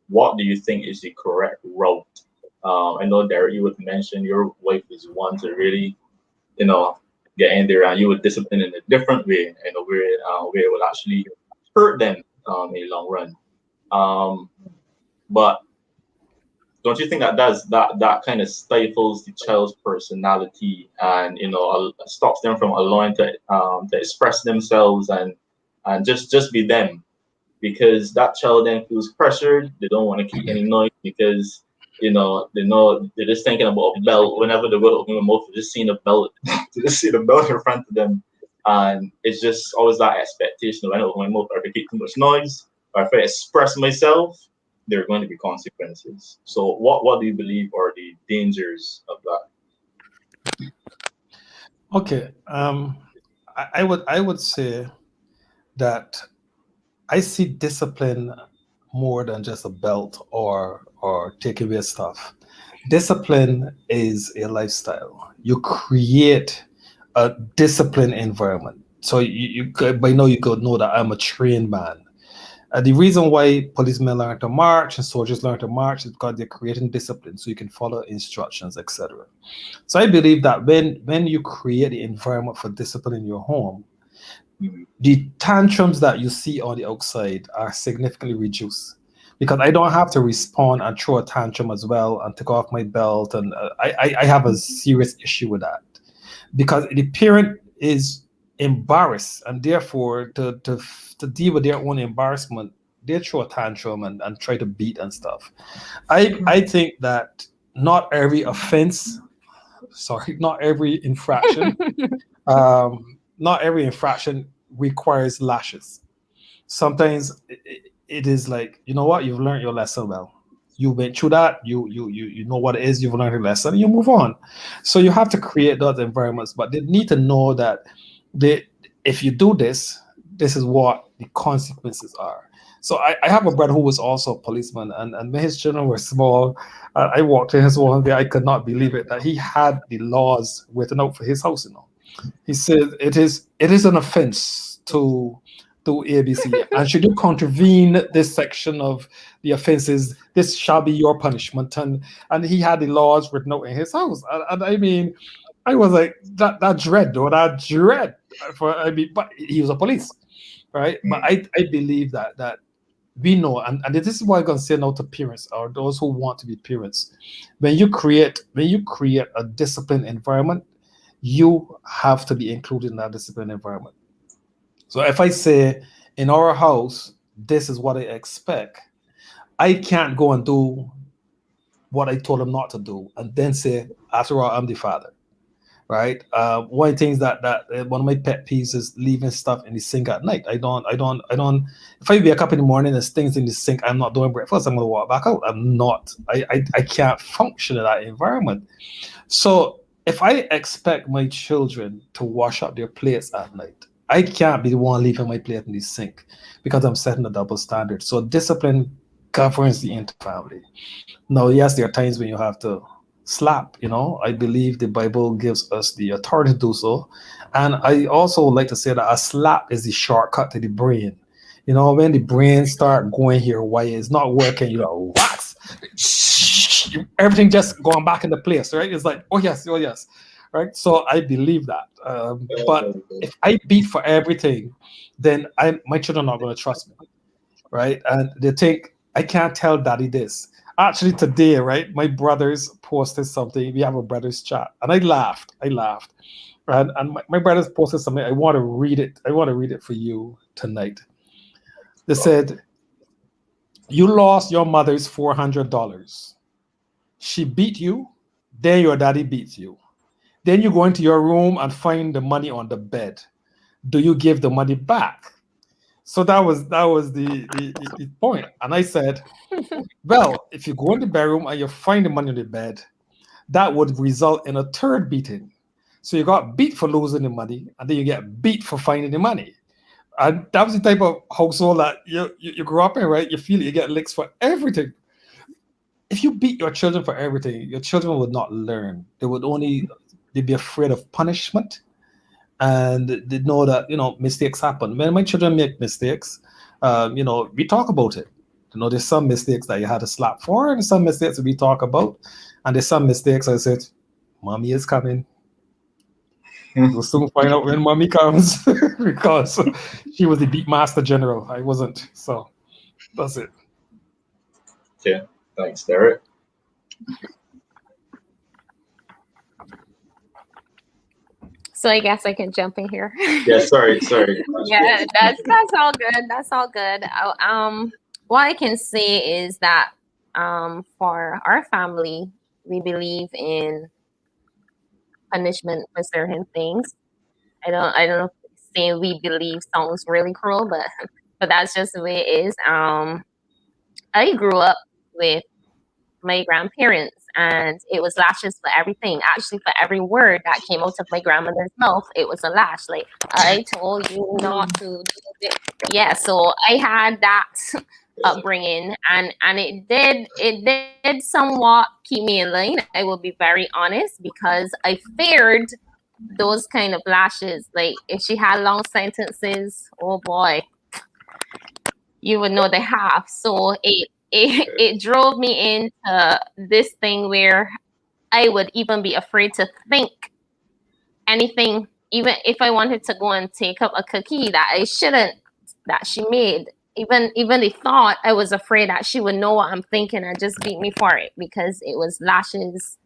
what do you think is the correct route? I know Derek, you would mention your wife is one to really, you know, get in there, and you would discipline in a different way, where it will actually hurt them in the long run. Um, but don't you think that kind of stifles the child's personality and stops them from allowing to express themselves and just be them, because that child then feels pressured. They don't want to keep any noise because they know they're just thinking about a belt whenever they go to open their mouth. They're just seeing a belt, they just see the belt in front of them, and it's just always that expectation of when I open my mouth, if I keep too much noise or if I express myself, there are going to be consequences. So what do you believe are the dangers of that? Okay. I would say that I see discipline more than just a belt or take away stuff. Discipline is a lifestyle. You create a disciplined environment. So by now you could know that I'm a trained man. The reason why policemen learn to march and soldiers learn to march is because they're creating discipline, so you can follow instructions, etc. So I believe that when you create the environment for discipline in your home, the tantrums that you see on the outside are significantly reduced. because I don't have to respond and throw a tantrum as well and take off my belt. And I have a serious issue with that because the parent is embarrassed, and therefore to deal with their own embarrassment, they throw a tantrum and try to beat and stuff. I think that not every offense, sorry, not every infraction requires lashes. Sometimes it is like, you know what, you've learned your lesson well. You went through that. You know what it is. You've learned your lesson. You move on. So you have to create those environments, but they need to know that they, if you do this, this is what the consequences are. So I have a brother who was also a policeman, and when his children were small, I walked in his one day. I could not believe it that he had the laws written out for his house. He said it is an offense to ABC, and should you contravene this section of the offenses, this shall be your punishment. And he had the laws written out in his house, and I mean, I was like that dread or that dread for I mean, but he was a police, right? But I believe that we know, and this is what I'm gonna say now to parents or those who want to be parents. When you create a disciplined environment, you have to be included in that disciplined environment. So if I say in our house, this is what I expect, I can't go and do what I told him not to do and then say, after all, I'm the father. Right. One of the things that one of my pet peeves is leaving stuff in the sink at night. I don't. If I wake up in the morning and there's things in the sink, I'm not doing breakfast. I'm gonna walk back out. I'm not. I can't function in that environment. So if I expect my children to wash up their plates at night, I can't be the one leaving my plate in the sink because I'm setting a double standard. So discipline governs the entire family. Now, yes, there are times when you have to slap. I believe the Bible gives us the authority to do so. And I also like to say that a slap is the shortcut to the brain. When the brain start going here, why it's not working, what? Everything just going back into place, right? It's like, oh yes, right? So I believe that. But if I beat for everything, then my children are not going to trust me, right? And they think I can't tell daddy this. Actually, today, right, my brothers posted something. We have a brothers chat, and I laughed. And my brothers posted something. I want to read it. I want to read it for you tonight. They said, "You lost your mother's $400. She beat you, then your daddy beats you. Then you go into your room and find the money on the bed. Do you give the money back?" So that was the point. And I said, well, if you go in the bedroom and you find the money on the bed, that would result in a third beating. So you got beat for losing the money, and then you get beat for finding the money. And that was the type of household that you grew up in, right? You feel you get licks for everything. If you beat your children for everything, your children would not learn. They'd be afraid of punishment, and they know that mistakes happen. When my children make mistakes, we talk about it. There's some mistakes that you had to slap for, and some mistakes that we talk about, and there's some mistakes I said, "Mommy is coming." You'll soon find out when mommy comes because she was the beat master general. I wasn't. So that's it. Okay, thanks, Derek. So I guess I can jump in here. Yeah, sorry. Yeah, that's all good. That's all good. What I can say is that for our family, we believe in punishment for certain things. I don't know if saying we believe sounds really cruel, but that's just the way it is. I grew up with my grandparents, and it was lashes for everything. Actually, for every word that came out of my grandmother's mouth, it was a lash. Like, I told you not to do this. Yeah, so I had that upbringing, and it did somewhat keep me in line. I will be very honest, because I feared those kind of lashes. Like, if she had long sentences, oh boy, you would know the half. So it drove me into this thing where I would even be afraid to think anything, even if I wanted to go and take up a cookie that I shouldn't, that she made. even the thought, I was afraid that she would know what I'm thinking and just beat me for it, because it was lashes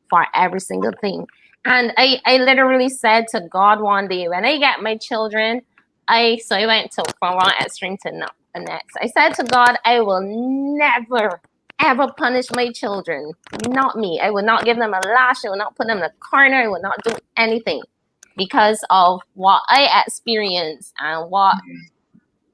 for every single thing. And I literally said to God one day, when I get my children, I went to from one extreme to the next. I said to God, I will never ever punish my children, not me. I will not give them a lash. I will not put them in a corner. I will not do anything, because of what I experienced and what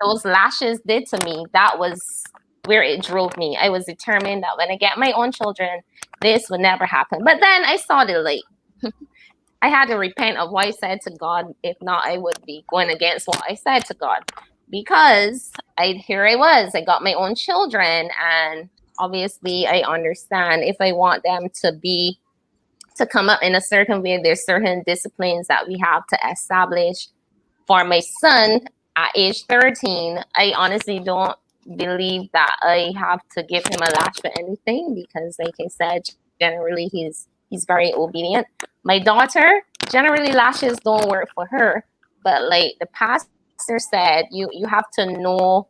those lashes did to me. That was where it drove me. I was determined that when I get my own children, this would never happen. But then I saw the light. I had to repent of what I said to God. If not, I would be going against what I said to God, because here I was. I got my own children, and obviously I understand if I want them to come up in a certain way, there's certain disciplines that we have to establish. For my son at age 13, I honestly don't believe that I have to give him a lash for anything, because like I said, generally he's very obedient. My daughter, generally lashes don't work for her, but like the pastor said, you have to know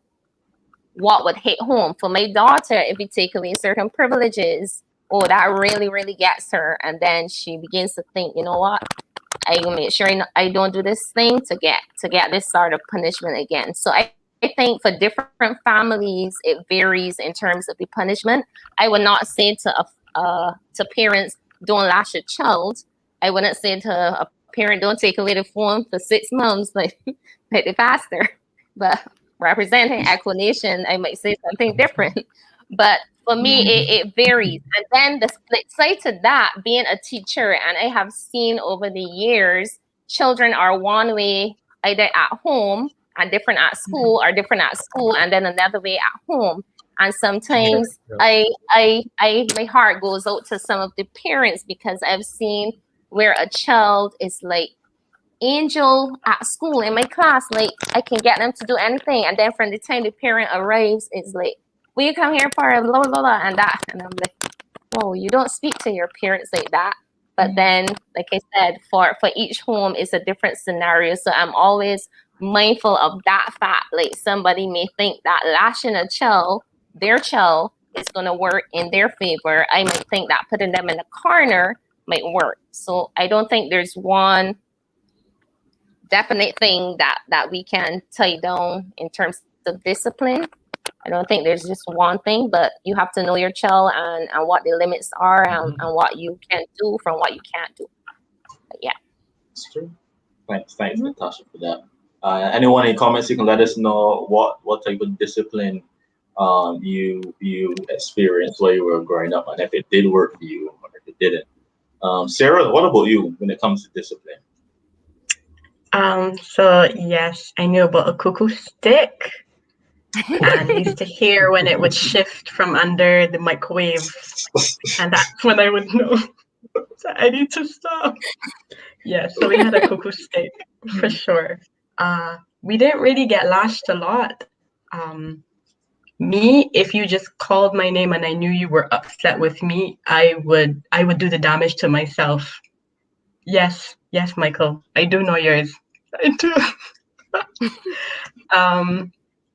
what would hit home. For my daughter, if you take away certain privileges, oh, that really, really gets her. And then she begins to think, you know what? I will make sure I don't do this thing to get this sort of punishment again. So I think for different families, it varies in terms of the punishment. I would not say to parents, don't lash your child. I wouldn't say to a parent, don't take away the phone for 6 months, like the pastor. But representing Echo Nation, I might say something different. But for me, it varies. And then the flip side to that, being a teacher, and I have seen over the years, children are one way either at home and different at school, or different at school and then another way at home. And sometimes my heart goes out to some of the parents, because I've seen where a child is like angel at school in my class, like I can get them to do anything, and then from the time the parent arrives, it's like, will you come here for a blah, blah, blah, and that. And I'm like, whoa, you don't speak to your parents like that. But then, like I said, for each home is a different scenario. So I'm always mindful of that fact. Like somebody may think that lashing a child, their child, is going to work in their favor. I might think that putting them in a corner might work. So I don't think there's one definite thing that we can tie down in terms of discipline. I don't think there's just one thing, but you have to know your child and what the limits are, and what you can do from what you can't do. But yeah. That's true. Thanks, Natasha, for that. Anyone in comments, you can let us know what type of discipline you experienced while you were growing up, and if it did work for you or if it didn't. Sarah, what about you when it comes to discipline? So yes, I knew about a cuckoo stick. And I used to hear when it would shift from under the microwave, and that's when I would know that I need to stop. Yeah, so we had a cuckoo stick for sure. We didn't really get lashed a lot. Me, if you just called my name and I knew you were upset with me, I would do the damage to myself. Yes, Michael, I do know yours. I do.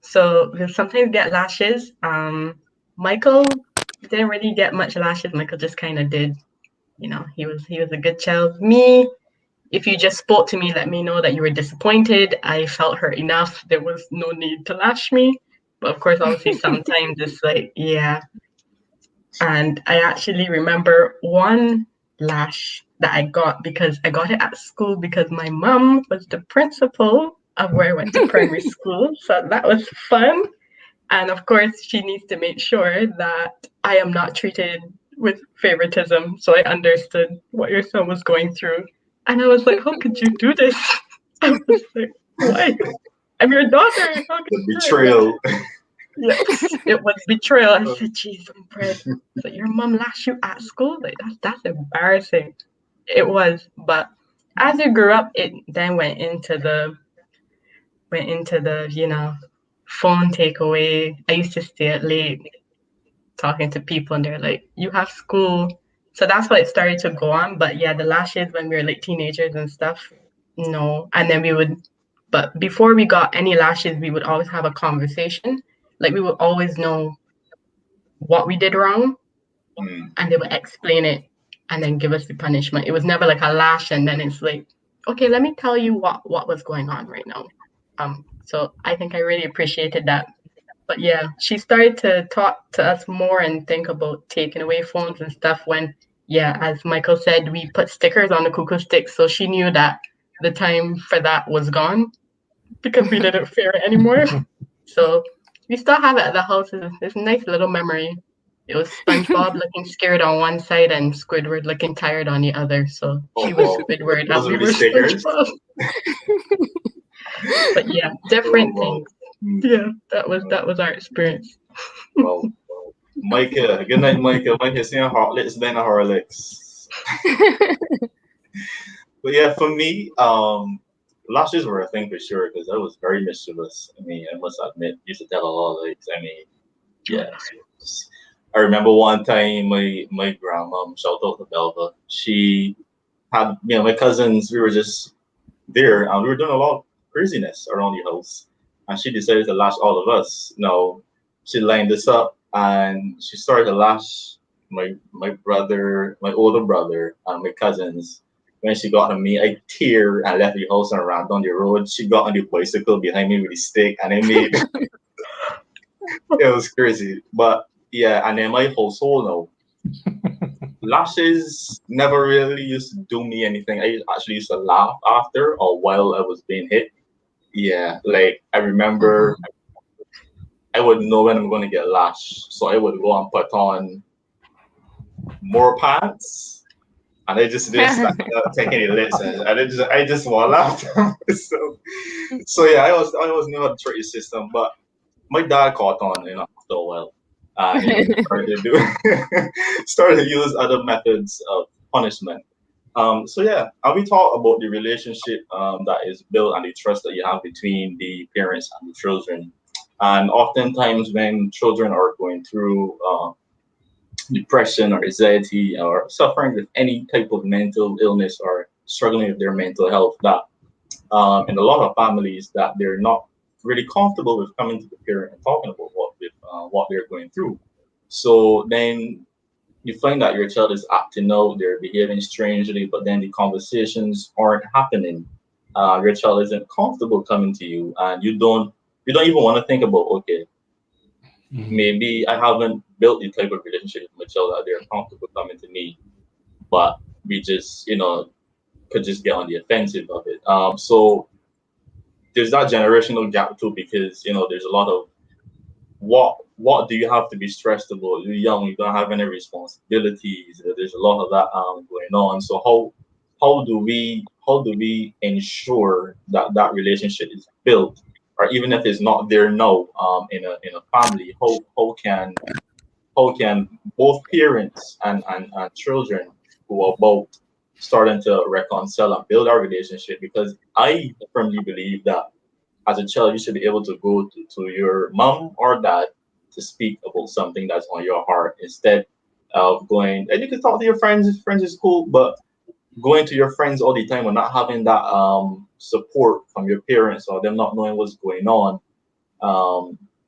So we'll sometimes get lashes. Michael didn't really get much lashes. Michael just kind of did. You know, he was a good child. Me, if you just spoke to me, let me know that you were disappointed. I felt hurt enough. There was no need to lash me. But of course, obviously, sometimes it's like, yeah. And I actually remember one lash that I got, because I got it at school because my mom was the principal of where I went to primary school. So that was fun. And of course, she needs to make sure that I am not treated with favoritism. So I understood what your son was going through. And I was like, how could you do this? I was like, why? I'm your daughter. How could you Betrayal. Yeah, it was betrayal. I said, jeez, I'm bread. So your mom lashed you at school? Like that's embarrassing. It was. But as I grew up, it then went into the phone takeaway. I used to stay up late talking to people, and they're like, you have school. So that's why it started to go on. But yeah, the lashes when we were like teenagers and stuff, no. And then we would But before we got any lashes, we would always have a conversation. Like we would always know what we did wrong, Mm. and they would explain it and then give us the punishment. It was never like a lash and then it's like, okay, let me tell you what was going on right now. So I think I really appreciated that. But yeah, she started to talk to us more and think about taking away phones and stuff when, yeah, as Michael said, we put stickers on the cuckoo sticks, so she knew that the time for that was gone because we didn't fear it anymore. So we still have it at the house. It's a nice little memory. It was SpongeBob looking scared on one side and Squidward looking tired on the other. So she was Oh, Squidward and those we are the were stickers. SpongeBob. But yeah, different things. Yeah, that was our experience. Well, Micah, good night, Micah. Micah saying Heartless, then a Horlicks. But yeah, for me, lashes were a thing for sure because I was very mischievous. I mean, I must admit, used to tell a lot of lies. I mean, yeah. I remember one time my grandma, shout out to Belva, she had my cousins. We were just there and we were doing a lot of craziness around the house, and she decided to lash all of us. Now she lined us up and she started to lash my brother, my older brother, and my cousins. When she got to me, I tear and left the house and ran down the road. She got on the bicycle behind me with a stick, and I made it was crazy. But yeah, and then my household now. Lashes never really used to do me anything. I actually used to laugh after or while I was being hit. Yeah, like I remember I would know when I'm going to get lashed, so I would go and put on more pants, and I just didn't start taking any lessons. And I just want to laugh. so yeah, I was knew how to trick the system, but my dad caught on, after a while, and started to use other methods of punishment. So yeah, and we talk about the relationship that is built and the trust that you have between the parents and the children. And oftentimes, when children are going through depression or anxiety or suffering with any type of mental illness or struggling with their mental health, that in a lot of families that they're not really comfortable with coming to the parent and talking about what they're going through. So then you find that your child is acting out, they're behaving strangely, but then the conversations aren't happening. Your child isn't comfortable coming to you, and you don't even want to think about, okay, maybe I haven't built the type of relationship with my child that they're comfortable coming to me, but we just could just get on the offensive of it. So there's that generational gap too, because there's a lot of what do you have to be stressed about? You're young, you don't have any responsibilities. There's a lot of that going on. So how do we ensure that that relationship is built, or even if it's not there now, in a family, how can both parents and children go about starting to reconcile and build our relationship? Because I firmly believe that as a child, you should be able to go to your mom or dad to speak about something that's on your heart instead of going. And you can talk to your friends. Friends is cool, but going to your friends all the time and not having that support from your parents or them not knowing what's going on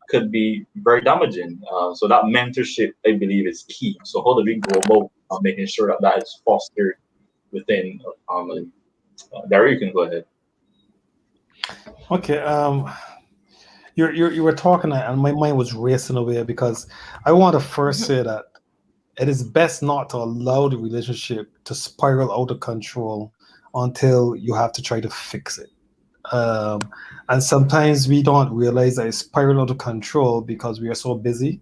could be very damaging. So that mentorship, I believe, is key. So how do we go about making sure that that is fostered within a family? Darry, you can go ahead. Okay. You were talking and my mind was racing away because I want to first say that it is best not to allow the relationship to spiral out of control until you have to try to fix it. Um, and sometimes we don't realize that it's spiraling out of control because we are so busy.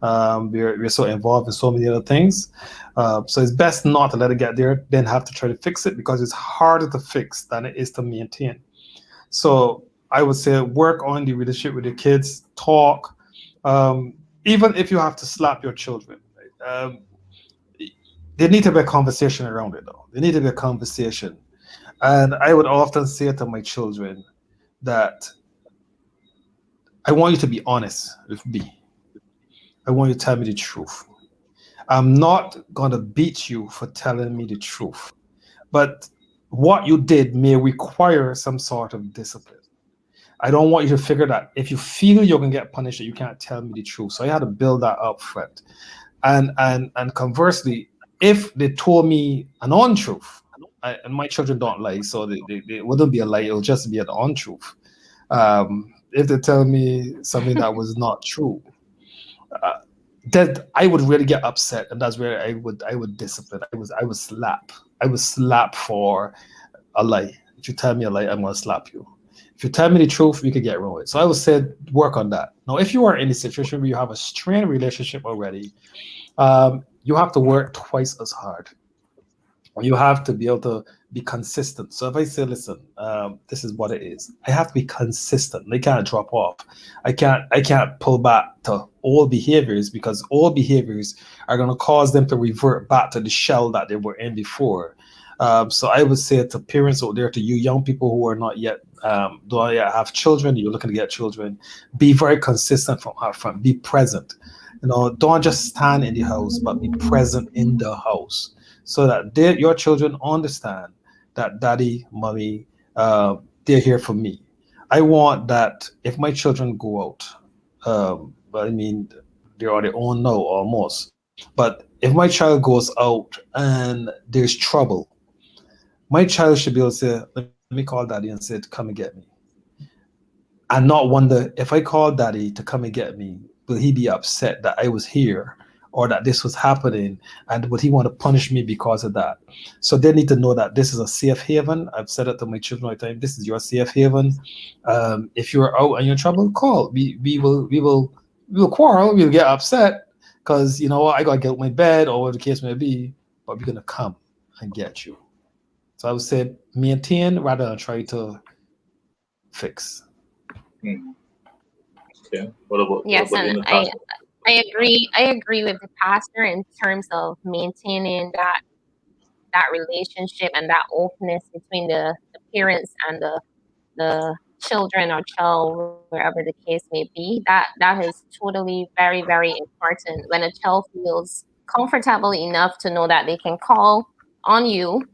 We're so involved in so many other things. So it's best not to let it get there, then have to try to fix it because it's harder to fix than it is to maintain. So I would say work on the relationship with your kids, talk, even if you have to slap your children. Right? There need to be a conversation around it, though. There need to be a conversation. And I would often say to my children that I want you to be honest with me. I want you to tell me the truth. I'm not going to beat you for telling me the truth. But what you did may require some sort of discipline. I don't want you to figure that if you feel you're gonna get punished, that you can't tell me the truth. So I had to build that up front. And conversely, if they told me an untruth, and my children don't lie, so they wouldn't be a lie, it'll just be an untruth. If they tell me something that was not true, that I would really get upset, and that's where I would discipline. I would slap for a lie. If you tell me a lie, I'm gonna slap you. If you tell me the truth, we could get wrong with. So I would say work on that. Now, if you are in a situation where you have a strained relationship already, you have to work twice as hard. You have to be able to be consistent. So if I say, listen, this is what it is, I have to be consistent. They can't drop off. I can't pull back to old behaviors, because old behaviors are going to cause them to revert back to the shell that they were in before. So I would say to parents out there, to you young people who are not yet don't yet have children, you're looking to get children, be very consistent from upfront. Be present. Don't just stand in the house, but be present in the house, so that your children understand that daddy, mommy, they're here for me. I want that if my children go out, but I mean, they're on their own now almost. But if my child goes out and there's trouble, my child should be able to say, let me call daddy and say, come and get me. And not wonder, if I call daddy to come and get me, will he be upset that I was here, or that this was happening, and would he want to punish me because of that? So they need to know that this is a safe haven. I've said it to my children all the time. This is your safe haven. If you're out and you're in trouble, call. We will quarrel. We'll get upset because I gotta get out my bed or whatever the case may be. But we're gonna come and get you. So I would say maintain rather than try to fix. Okay. What Yes, about you, and Natasha? I agree. I agree with the pastor in terms of maintaining that relationship and that openness between the parents and the children or child, wherever the case may be. That is totally very, very important. When a child feels comfortable enough to know that they can call on you,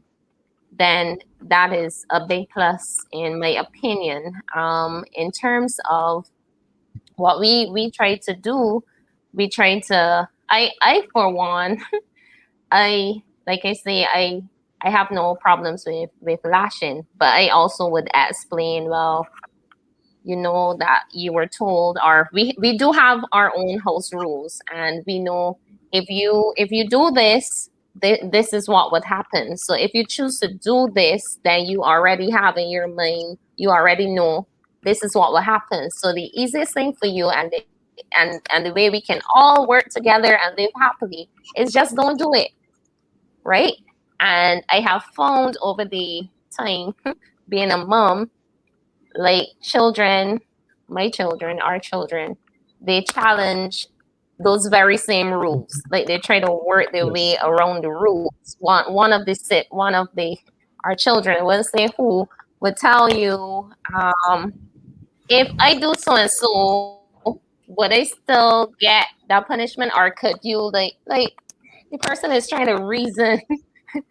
then that is a big plus in my opinion. In terms of what we try to do, we try to I for one, I like I say, I have no problems with lashing, but I also would explain, well, you know that you were told, or we do have our own house rules, and we know if you do this, this is what would happen. So if you choose to do this, then you already have in your mind, you already know this is what will happen. So the easiest thing for you, and the way we can all work together and live happily, is just don't do it, right? And I have found over the time being a mom, like my children, our children, they challenge those very same rules. Like they try to work their way Yes. around the rules. One of the our children, we'll say who, would tell you, if I do so and so, would I still get that punishment, or could you like the person is trying to reason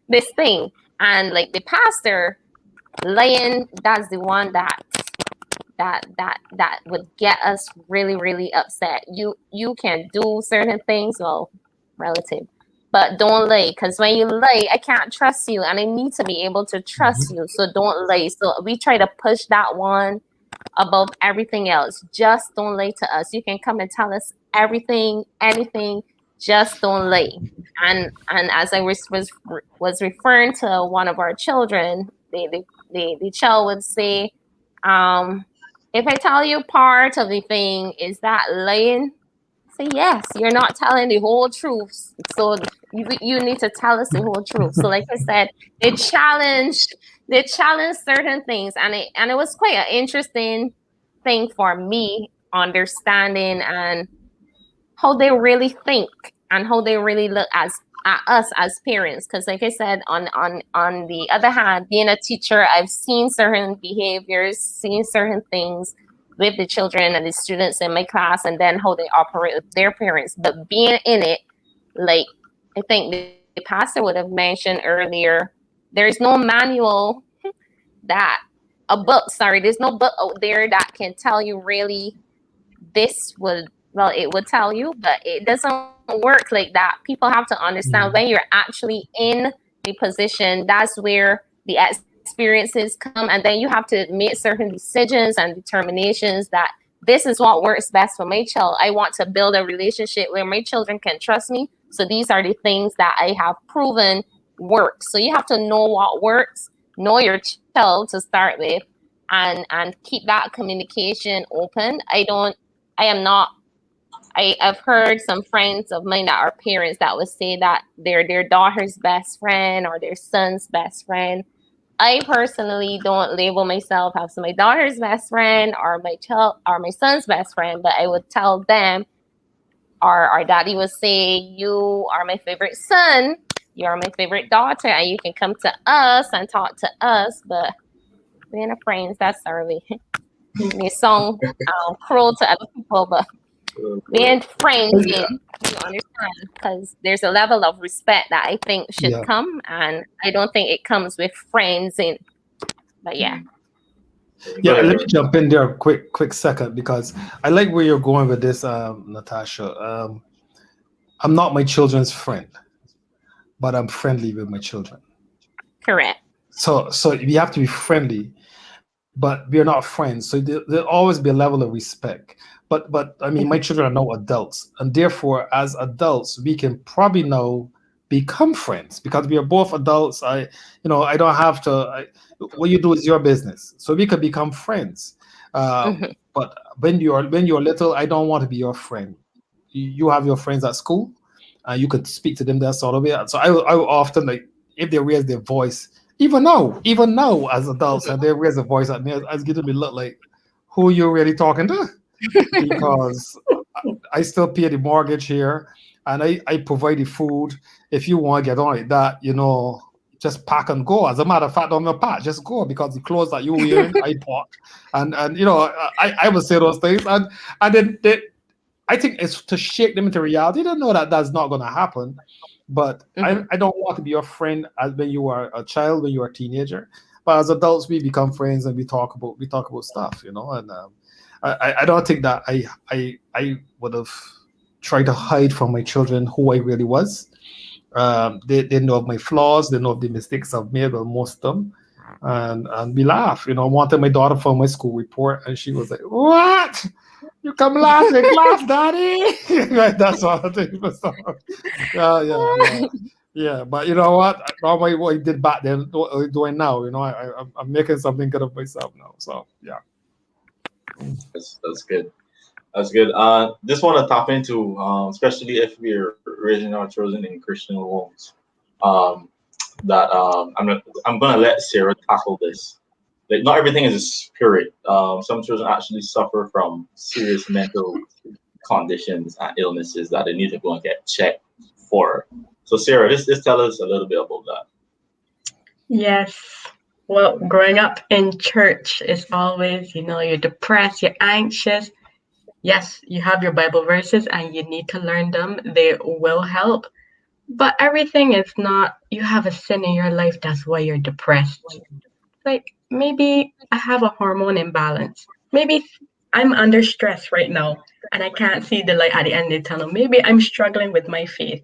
this thing, and like the pastor Lion, that's the one that would get us really, really upset. You can do certain things, well, relative, but don't lie, because when you lie, I can't trust you, and I need to be able to trust you. So don't lie. So we try to push that one above everything else. Just don't lie to us. You can come and tell us everything, anything. Just don't lie. And as I was referring to one of our children, the child would say, if I tell you part of the thing, is that lying? Say yes. You're not telling the whole truth. So you need to tell us the whole truth. So like I said, they challenge certain things, and it was quite an interesting thing for me, understanding and how they really think and how they really look at us as parents. Because like I said, on the other hand, being a teacher, I've seen certain behaviors, seen certain things with the children and the students in my class, and then how they operate with their parents. But being in it, like I think the pastor would have mentioned earlier, there's no manual that a book. Sorry, there's no book out there that can tell you really this would, well, it would tell you, but it doesn't work like that. People have to understand when you're actually in the position, that's where the experiences come, and then you have to make certain decisions and determinations that this is what works best for my child. I want to build a relationship where my children can trust me. So these are the things that I have proven work. So you have to know what works, know your child to start with, and keep that communication open. I've heard some friends of mine that are parents that would say that they're their daughter's best friend or their son's best friend. I personally don't label myself as my daughter's best friend or my child or my son's best friend, but I would tell them, or our daddy would say, you are my favorite son, you are my favorite daughter, and you can come to us and talk to us, but being a friends, that's sorry. They song cruel to other people, but being friends, you understand, because there's a level of respect that I think should come, and I don't think it comes with friends. But yeah. Yeah, let me jump in there a quick second, because I like where you're going with this, Natasha. I'm not my children's friend, but I'm friendly with my children. Correct. So we have to be friendly, but we're not friends. So there'll always be a level of respect. But I mean, my children are now adults, and therefore, as adults, we can probably now become friends because we are both adults. I don't have to. What you do is your business, so we could become friends. But when you're little, I don't want to be your friend. You have your friends at school, you could speak to them that sort of way. So I will often, like, if they raise their voice, even now as adults, and they raise a voice at me, I was getting me look like, who you really talking to? Because I still pay the mortgage here, and I provide the food. If you want to get on like that, just pack and go. As a matter of fact, don't even pack, just go, because the clothes that you're wearing, I bought. And I would say those things, and then I think it's to shake them into reality. They don't know that that's not going to happen. But I don't want to be your friend as when you are a child, when you are a teenager. But as adults, we become friends and we talk about stuff, And I don't think that I would have tried to hide from my children who I really was. They know of my flaws, they know of the mistakes I've made, well, most of them. And we laugh. I wanted my daughter for my school report, and she was like, "What? You come last in class, daddy?" Right, that's all I think. Yeah. But you know what? Not what I did back then, what I'm doing now. I'm making something good of myself now. So yeah. That's good. That's good. Just want to tap into, especially if we're raising our children in Christian homes. I'm gonna let Sarah tackle this. Like, not everything is a spirit. Some children actually suffer from serious mental conditions and illnesses that they need to go and get checked for. So Sarah, just tell us a little bit about that. Yes. Well, growing up in church is always, you're depressed, you're anxious. Yes, you have your Bible verses and you need to learn them. They will help. But everything is not, you have a sin in your life, that's why you're depressed. Like, maybe I have a hormone imbalance. Maybe I'm under stress right now and I can't see the light at the end of the tunnel. Maybe I'm struggling with my faith.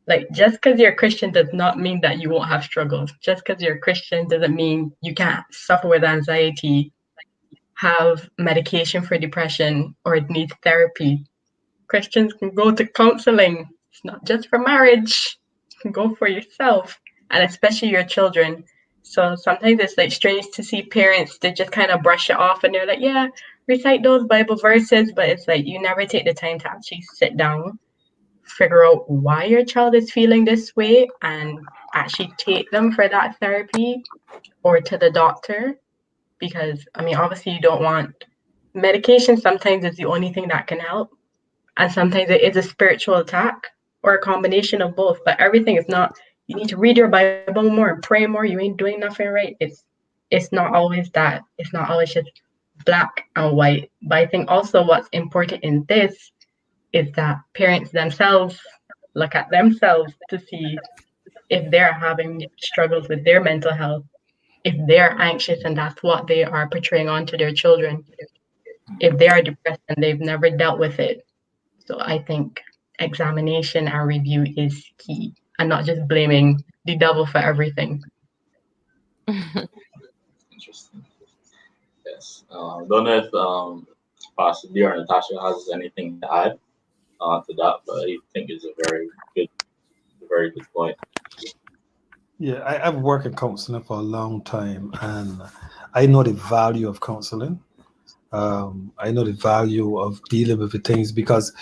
Like, just because you're a Christian does not mean that you won't have struggles. Just because you're a Christian doesn't mean you can't suffer with anxiety, have medication for depression, or need therapy. Christians can go to counseling. It's not just for marriage. You can go for yourself, and especially your children. So sometimes it's like strange to see parents that just kind of brush it off and they're like, yeah, recite those Bible verses, but it's like you never take the time to actually sit down, figure out why your child is feeling this way, and actually take them for that therapy or to the doctor. Because, I mean, obviously, you don't want medication, sometimes is the only thing that can help. And sometimes it is a spiritual attack or a combination of both. But everything is not, you need to read your Bible more and pray more. You ain't doing nothing right. It's not always that. It's not always just black and white. But I think also what's important in this is that parents themselves look at themselves to see if they're having struggles with their mental health if they're anxious and that's what they are portraying onto their children, if they are depressed and they've never dealt with it. So I think examination and review is key, and not just blaming the devil for everything. Interesting. Yes. Don't know if Pastor D or Natasha has anything to add to that, but I think it's a very good point. Yeah, I've worked in counseling for a long time, and I know the value of counseling. I know the value of dealing with the things because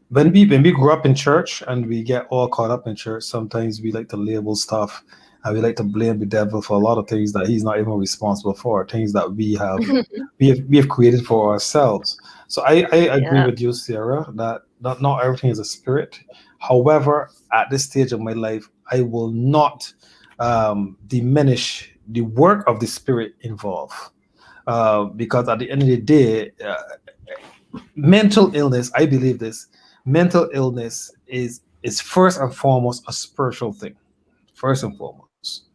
when we grew up in church and we get all caught up in church, sometimes we like to label stuff and we like to blame the devil for a lot of things that he's not even responsible for, things that we have created for ourselves. So I agree Yeah. with you, Sarah, that not everything is a spirit. However, at this stage of my life, I will not diminish the work of the spirit involved. Because at the end of the day, mental illness, I believe this, mental illness is first and foremost a spiritual thing, first and foremost.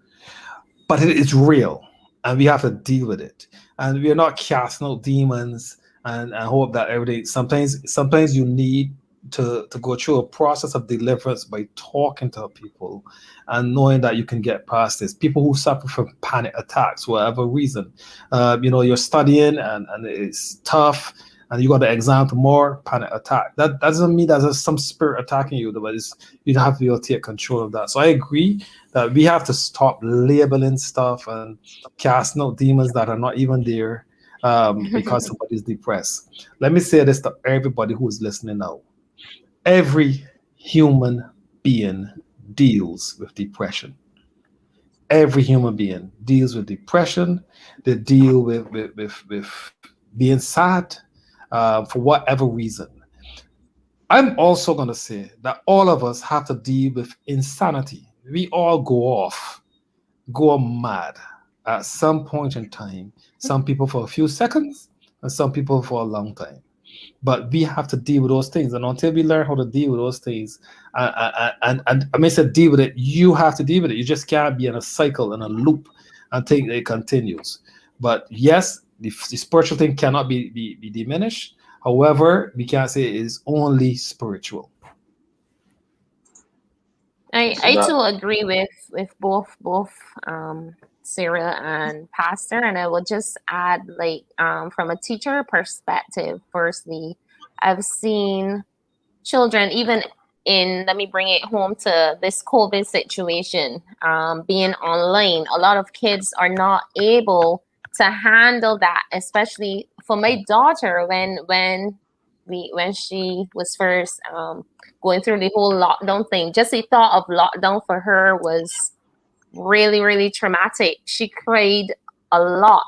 But it is real, and we have to deal with it. And we are not casting out demons and hope that everything. Sometimes you need to go through a process of deliverance by talking to people and knowing that you can get past this. People who suffer from panic attacks, whatever reason, you're studying and it's tough, and you got the exam tomorrow, panic attack. That doesn't mean that there's some spirit attacking you, but you have to be able to take control of that. So I agree that we have to stop labeling stuff and casting out demons that are not even there because somebody's depressed. Let me say this to everybody who is listening now. Every human being deals with depression. Every human being deals with depression. They deal with being sad for whatever reason. I'm also going to say that all of us have to deal with insanity. We all go mad at some point in time. Some people for a few seconds, and some people for a long time. But we have to deal with those things, and until we learn how to deal with those things, and I may say deal with it, you have to deal with it. You just can't be in a cycle in a loop until it continues. But yes, the spiritual thing cannot be diminished. However, we can't say it is only spiritual. I too agree with both Sarah and Pastor, and I would just add like from a teacher perspective. Firstly, I've seen children even in, let me bring it home to this COVID situation, being online. A lot of kids are not able to handle that, especially for my daughter when she was first going through the whole lockdown thing. Just the thought of lockdown for her was really, really traumatic. She cried a lot.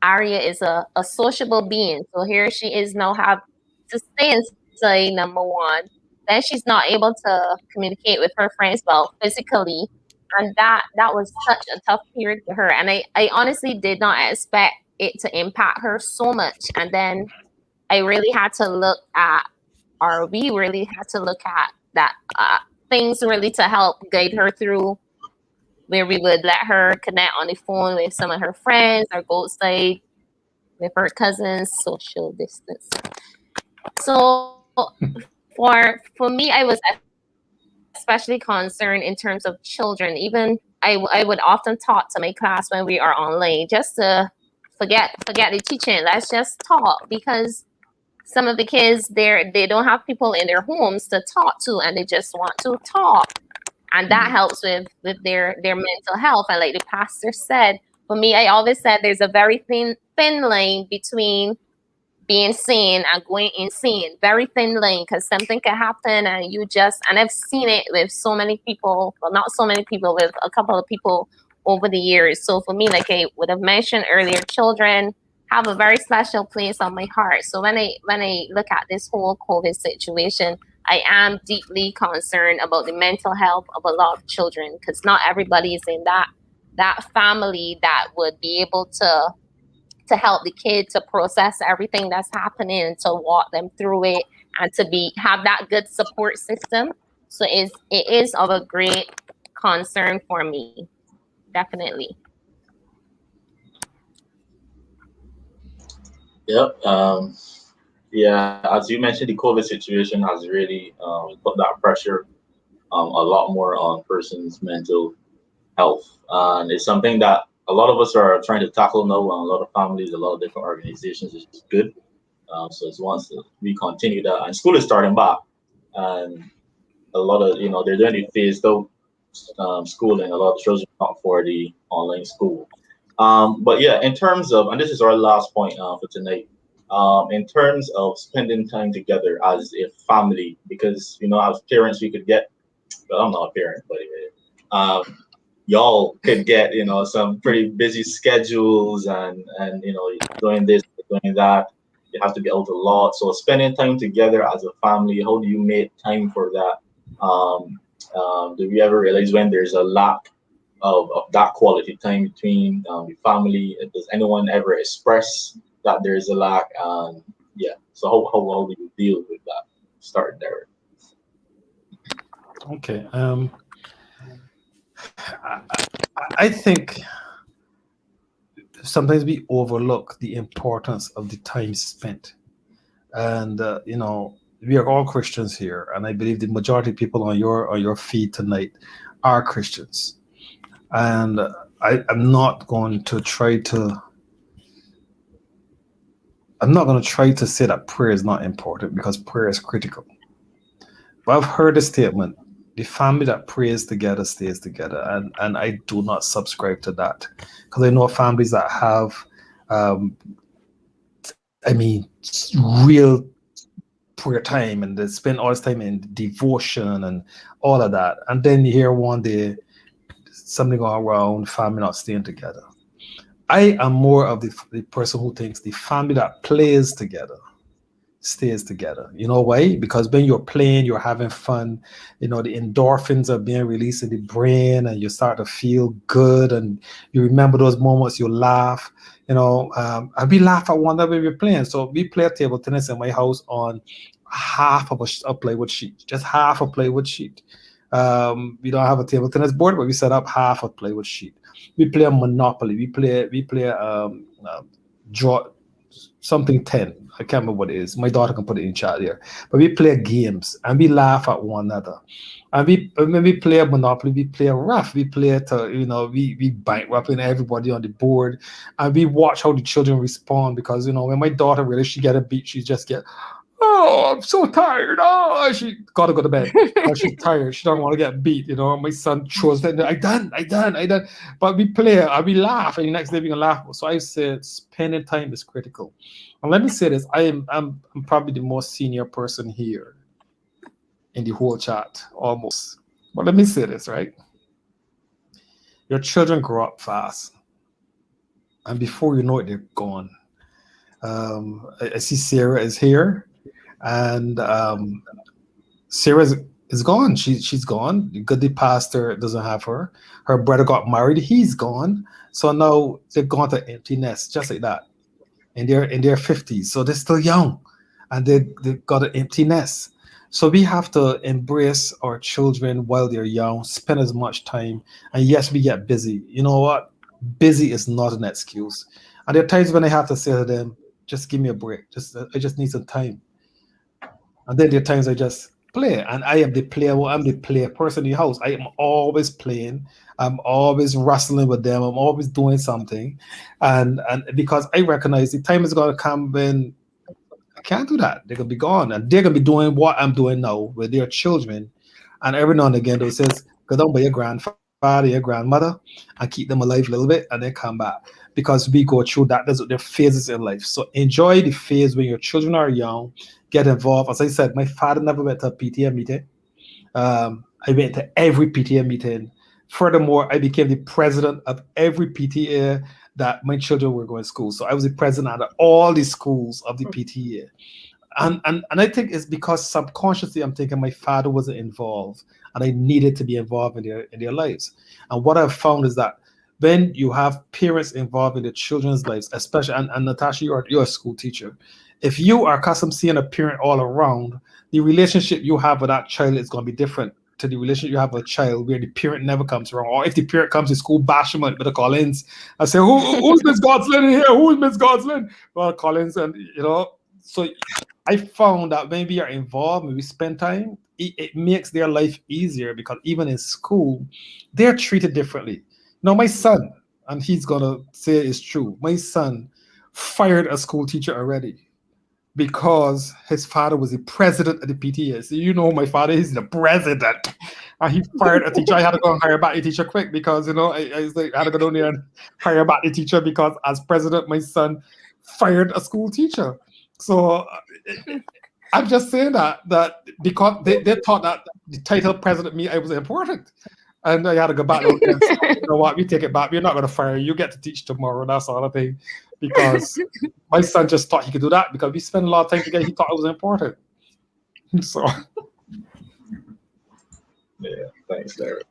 Aria is a sociable being. So here she is now have to stay inside, number one. Then she's not able to communicate with her friends well physically. And that was such a tough period for her. And I honestly did not expect it to impact her so much. And then I really had to look at, or we really had to look at that things really to help guide her through, where we would let her connect on the phone with some of her friends or go outside with her cousins, social distance. So for me, I was especially concerned in terms of children. Even I would often talk to my class when we are online just to forget the teaching. Let's just talk, because some of the kids they don't have people in their homes to talk to, and they just want to talk, and that helps with their mental health. And like the pastor said, for me, I always said there's a very thin line between being sane and going insane. Very thin line, because something can happen and you just, and I've seen it with so many people, well, not so many people, with a couple of people over the years. So for me, like I would have mentioned earlier, children have a very special place on my heart. So when I look at this whole COVID situation, I am deeply concerned about the mental health of a lot of children, because not everybody is in that family that would be able to help the kid to process everything that's happening and to walk them through it, and to have that good support system. So it is of a great concern for me, definitely. Yep. Yeah, as you mentioned, the COVID situation has really put that pressure a lot more on person's mental health. And it's something that a lot of us are trying to tackle now, and a lot of families, a lot of different organizations, which is good. So it's once we continue that, and school is starting back, and a lot of they're doing the phased out schooling. A lot of children opt for the online school. But yeah, in terms of, and this is our last point for tonight. In terms of spending time together as a family, because as parents we could get. Well, I'm not a parent, but y'all could get some pretty busy schedules, and doing this, doing that. You have to be out a lot. So spending time together as a family, how do you make time for that? Do we ever realize when there's a lack of that quality time between the family? Does anyone ever express that there's a lack? Yeah. So how do you deal with that? Start there. Okay. I think sometimes we overlook the importance of the time spent. And we are all Christians here, and I believe the majority of people on your feed tonight are Christians. And I'm not going to try to. I'm not going to try to say that prayer is not important, because prayer is critical. But I've heard the statement: the family that prays together stays together, and I do not subscribe to that, because I know families that have, um, I mean, real prayer time, and they spend all this time in devotion and all of that, and then you hear one day something going wrong, family not staying together. I am more of the person who thinks the family that plays together stays together. You know why? Because when you're playing, you're having fun. The endorphins are being released in the brain, and you start to feel good, and you remember those moments. You laugh. And we laugh at one another when we're playing. So we play table tennis in my house on half of a plywood sheet, just half a plywood sheet. We don't have a table tennis board, but we set up half a plywood sheet. We play a Monopoly. We play draw something 10. I can't remember what it is. My daughter can put it in chat there. But we play games, and we laugh at one another. And when we play a Monopoly, we play a rough. We play it to, we bankrupting everybody on the board. And we watch how the children respond, because, when my daughter really, she get a beat, she just get, oh, I'm so tired. Oh, she got to go to bed. She's tired. She don't want to get beat. My son throws it. I done. But we play and we laugh, and the next day we can laugh. So I said spending time is critical. And let me say this: I'm probably the most senior person here in the whole chat, almost. But let me say this, right? Your children grow up fast, and before you know it, they're gone. I see Sarah is here. And Sarah is gone. She's gone. The goody pastor doesn't have her. Her brother got married. He's gone. So now they've gone to empty nest, just like that. And they're in their 50s. So they're still young. And they've got an empty nest. So we have to embrace our children while they're young, spend as much time. And yes, we get busy. You know what? Busy is not an excuse. And there are times when I have to say to them, just give me a break. I just need some time. And then there are times I just play, and I am the player. Well, I'm the player person in the house. I am always playing. I'm always wrestling with them. I'm always doing something, and because I recognize the time is going to come when I can't do that. They're gonna be gone, and they're gonna be doing what I'm doing now with their children. And every now and again, they'll say, "Go down by your grandfather, your grandmother, and keep them alive a little bit, and then come back." Because we go through that. There's their phases in life. So enjoy the phase when your children are young. Get involved. As I said, my father never went to a PTA meeting. I went to every PTA meeting. Furthermore, I became the president of every PTA that my children were going to school. So I was the president of all the schools of the PTA. And I think it's because subconsciously I'm thinking my father wasn't involved, and I needed to be involved in their lives. And what I've found is that when you have parents involved in their children's lives, especially, and Natasha, you're a school teacher. If you are accustomed to seeing a parent all around, the relationship you have with that child is going to be different to the relationship you have with a child where the parent never comes around, or if the parent comes to school, bash him out with the Collins. I say, who's Miss Goslin in here? Who's Miss Goslin? Well, Collins, and so I found that when we are involved, when we spend time, it makes their life easier, because even in school, they're treated differently. Now, my son, and he's gonna say it's true, my son fired a school teacher already because his father was the president of the PTA. So my father is the president. And he fired a teacher. I had to go and hire back the teacher quick because, I was like, I had to go down there and hire back the teacher because as president, my son fired a school teacher. So I'm just saying that because they thought that the title president me, I was important. And I had to go back down there and say, you know what, we take it back. We're not going to fire you. You get to teach tomorrow. That's all I think. Because my son just thought he could do that because we spent a lot of time together. He thought it was important. So. Yeah, thanks, Derek.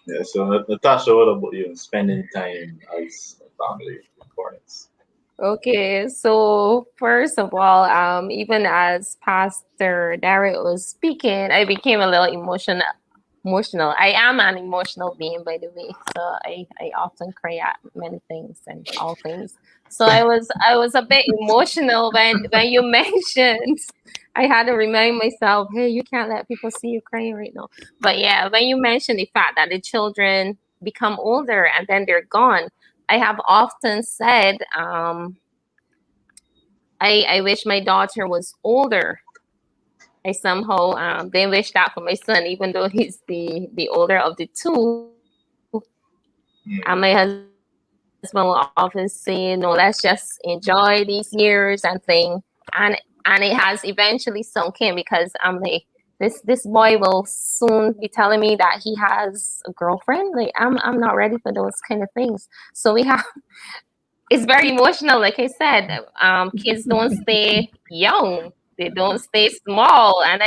Yeah, so Natasha, what about you? Spending time as a family importance? Okay, so first of all, even as Pastor Derek was speaking, I became a little emotional. I am an emotional being, by the way. So I often cry at many things and all things. So I was a bit emotional when you mentioned. I had to remind myself, hey, you can't let people see you crying right now. But yeah, when you mentioned the fact that the children become older and then they're gone, I have often said, I wish my daughter was older. I somehow didn't wish that for my son, even though he's the older of the two. And my husband will often say, no, let's just enjoy these years and thing. And it has eventually sunk in because I'm like, this boy will soon be telling me that he has a girlfriend. Like I'm not ready for those kind of things. So it's very emotional. Like I said, kids don't stay young. They don't stay small. And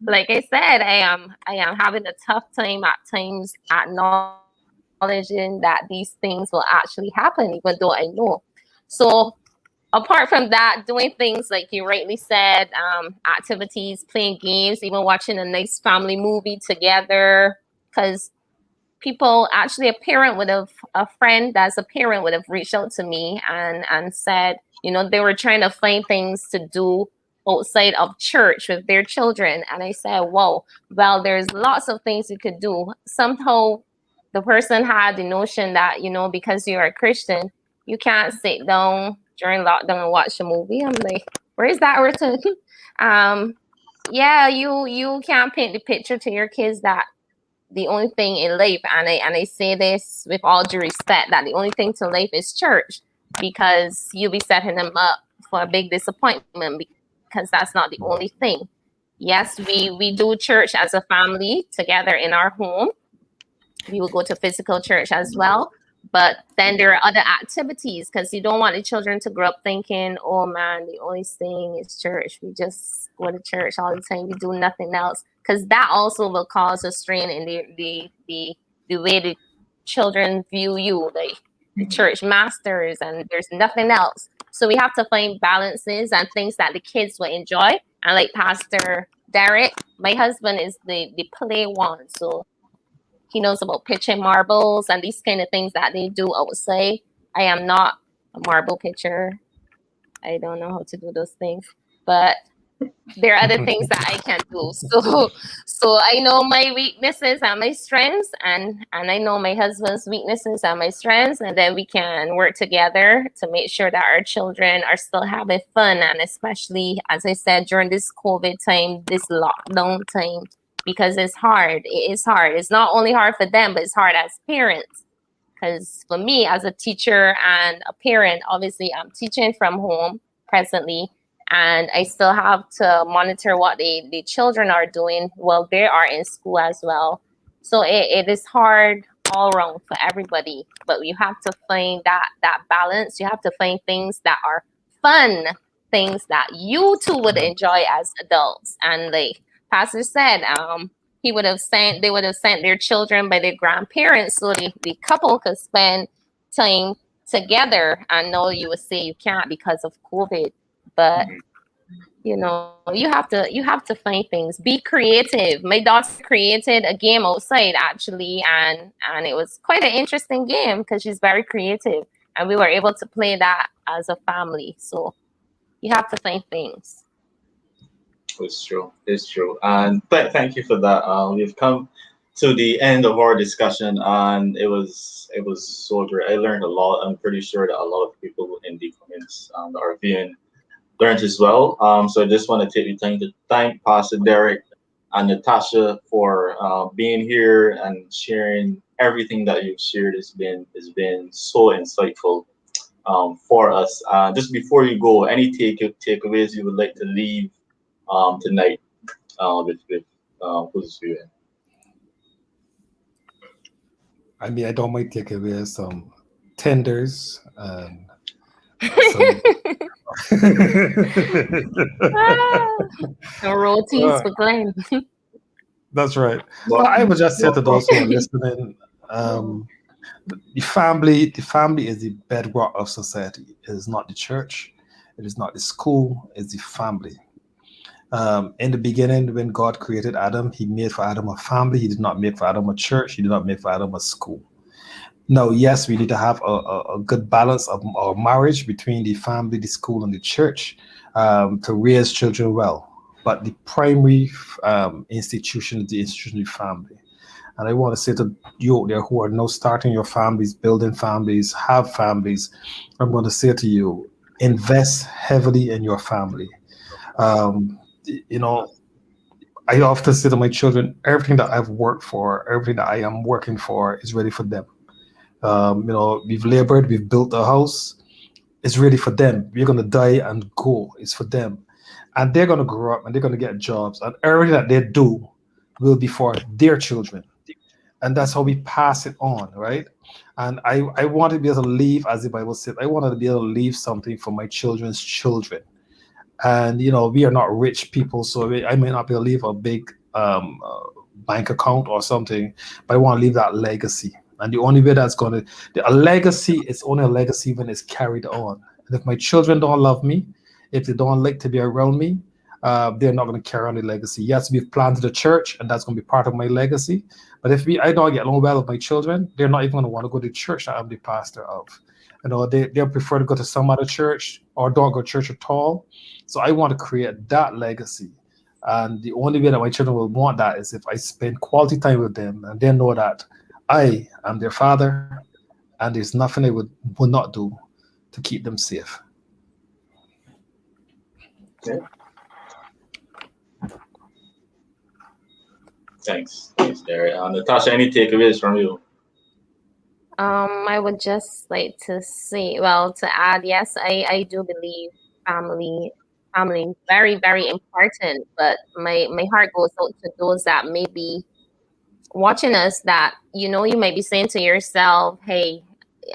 like I said, I am having a tough time at times acknowledging that these things will actually happen, even though I know. So apart from that, doing things like you rightly said, activities, playing games, even watching a nice family movie together, because people actually a friend that's a parent would have reached out to me and said, they were trying to find things to do outside of church with their children. And I said, whoa, well, there's lots of things you could do. Somehow the person had the notion that, because you're a Christian, you can't sit down during lockdown and watch a movie. I'm like, where is that written? Yeah, you can't paint the picture to your kids that the only thing in life, and I say this with all due respect, that the only thing to life is church, because you'll be setting them up for a big disappointment, because that's not the only thing. Yes, we do church as a family together in our home. We will go to physical church as well. But then there are other activities, because you don't want the children to grow up thinking, oh man, the only thing is church. We just go to church all the time. We do nothing else. Because that also will cause a strain in the way the children view you, like the church masters, and there's nothing else. So we have to find balances and things that the kids will enjoy. And like Pastor Derek, my husband is the play one. So he knows about pitching marbles and these kind of things that they do outside. I am not a marble pitcher. I don't know how to do those things, but there are other things that I can do. So I know my weaknesses and my strengths, and I know my husband's weaknesses and my strengths, and then we can work together to make sure that our children are still having fun, and especially, as I said, during this COVID time, this lockdown time, because it's hard. It is hard. It's not only hard for them, but it's hard as parents. Because for me, as a teacher and a parent, obviously I'm teaching from home presently, and I still have to monitor what the children are doing while they are in school as well. So it is hard all around for everybody. But you have to find that balance. You have to find things that are fun, things that you too would enjoy as adults. And like Pastor said, they would have sent their children by their grandparents so the couple could spend time together. I know you would say you can't because of COVID, but You have to find things. Be creative. My daughter created a game outside actually, and it was quite an interesting game because she's very creative, and we were able to play that as a family. So you have to find things. It's true. It's true. And thank you for that. We've come to the end of our discussion, and it was so great. I learned a lot. I'm pretty sure that a lot of people in the comments that are viewing learned as well. So I just want to take the time to thank Pastor Derek and Natasha for being here and sharing everything that you've shared. Has been so insightful for us. Just before you go, any takeaways you would like to leave tonight with who's viewing? I mean, I don't mind take away some tenders and some. No royalties for Glenn. That's right. But, Well, I would just say but to those who are listening, the family is the bedrock of society. It is not the church. It is not the school. It's the family. In the beginning, when God created Adam, He made for Adam a family. He did not make for Adam a church. He did not make for Adam a school. Now, yes, we need to have a good balance of our marriage between the family, the school, and the church to raise children well. But the primary institution is the institution of the family. And I want to say to you out there who are now starting your families, building families, have families, I'm going to say to you, invest heavily in your family. Um, you know, I often say to my children, everything that I've worked for, everything that I am working for is ready for them. We've labored, we've built a house. It's really for them. We're going to die and go. It's for them. And they're going to grow up and they're going to get jobs. And everything that they do will be for their children. And that's how we pass it on, right? And I want to be able to leave, as the Bible said, I wanted to be able to leave something for my children's children. And, we are not rich people, so I may not be able to leave a big bank account or something, but I want to leave that legacy. And the only way that's going to, a legacy is only a legacy when it's carried on. And if my children don't love me, if they don't like to be around me, they're not going to carry on the legacy. Yes, we've planted a church, and that's going to be part of my legacy. But if I don't get along well with my children, they're not even going to want to go to church that I'm the pastor of. They'll prefer to go to some other church or don't go to church at all. So I want to create that legacy. And the only way that my children will want that is if I spend quality time with them and they know that I am their father and there's nothing I would not do to keep them safe. yeah. Thanks, Derek. Natasha, any takeaways from you? I would just like to say, well, to add, yes, I do believe family family is very, very important. But my heart goes out to those that may be watching us that, you might be saying to yourself, hey,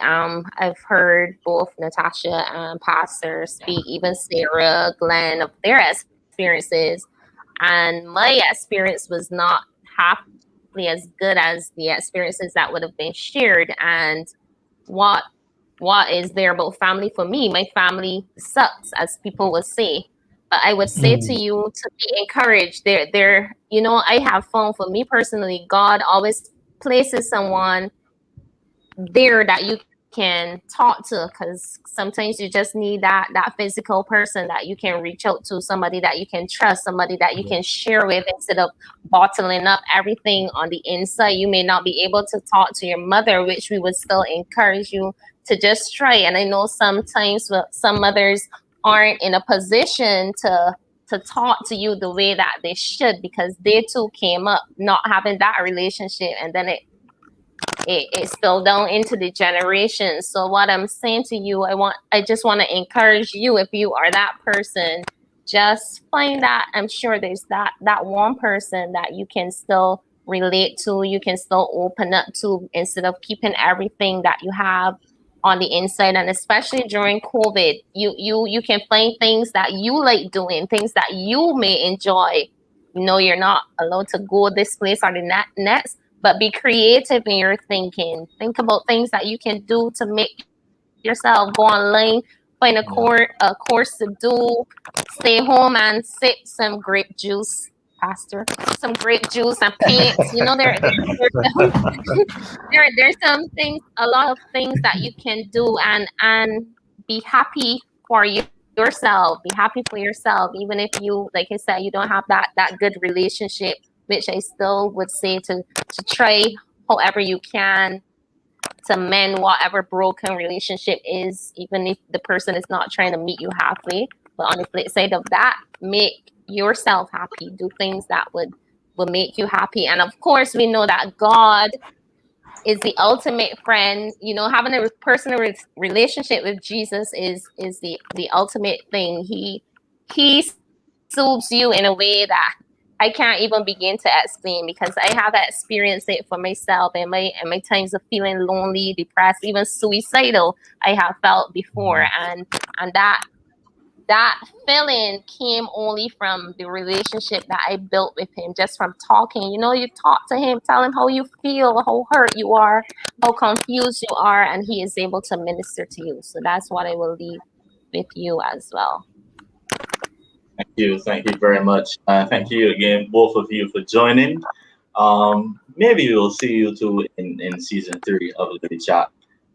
I've heard both Natasha and Pastor speak, even Sarah, Glenn, of their experiences. And my experience was not half as good as the experiences that would have been shared. And what what is there about family for me? My family sucks, as people would say. But I would say to Mm. you to be encouraged. I have found for me personally, God always places someone there that you can talk to, because sometimes you just need that physical person that you can reach out to, somebody that you can trust, somebody that you can share with, instead of bottling up everything on the inside. You may not be able to talk to your mother, which we would still encourage you to just try. And I know sometimes some mothers aren't in a position to talk to you the way that they should, because they too came up not having that relationship, and then it spilled down into the generations. So what I'm saying to you, I just want to encourage you, if you are that person, just find that. I'm sure there's that one person that you can still relate to, you can still open up to, instead of keeping everything that you have on the inside. And especially during COVID, you can find things that you like doing, things that you may enjoy. You're not allowed to go this place or the next, but be creative in your thinking. Think about things that you can do to make yourself go online, find a course to do, stay home and sip some grape juice, Pastor, some grape juice and paint. You know, there's some things, a lot of things that you can do and be happy for yourself. Be happy for yourself, even if you, like I said, you don't have that good relationship, which I still would say to try however you can to mend whatever broken relationship is, even if the person is not trying to meet you halfway. But on the flip side of that, make yourself happy. Do things that would make you happy. And of course, we know that God is the ultimate friend. You know, having a personal relationship with Jesus is the ultimate thing. He soothes you in a way that I can't even begin to explain, because I have experienced it for myself in my times of feeling lonely, depressed, even suicidal. I have felt before, and that feeling came only from the relationship that I built with him, just from talking. You know, you talk to him, tell him how you feel, how hurt you are, how confused you are, and he is able to minister to you. So that's what I will leave with you as well. Thank you very much. Thank you again, both of you, for joining. Maybe we'll see you two in season 3 of Lewwe Chat.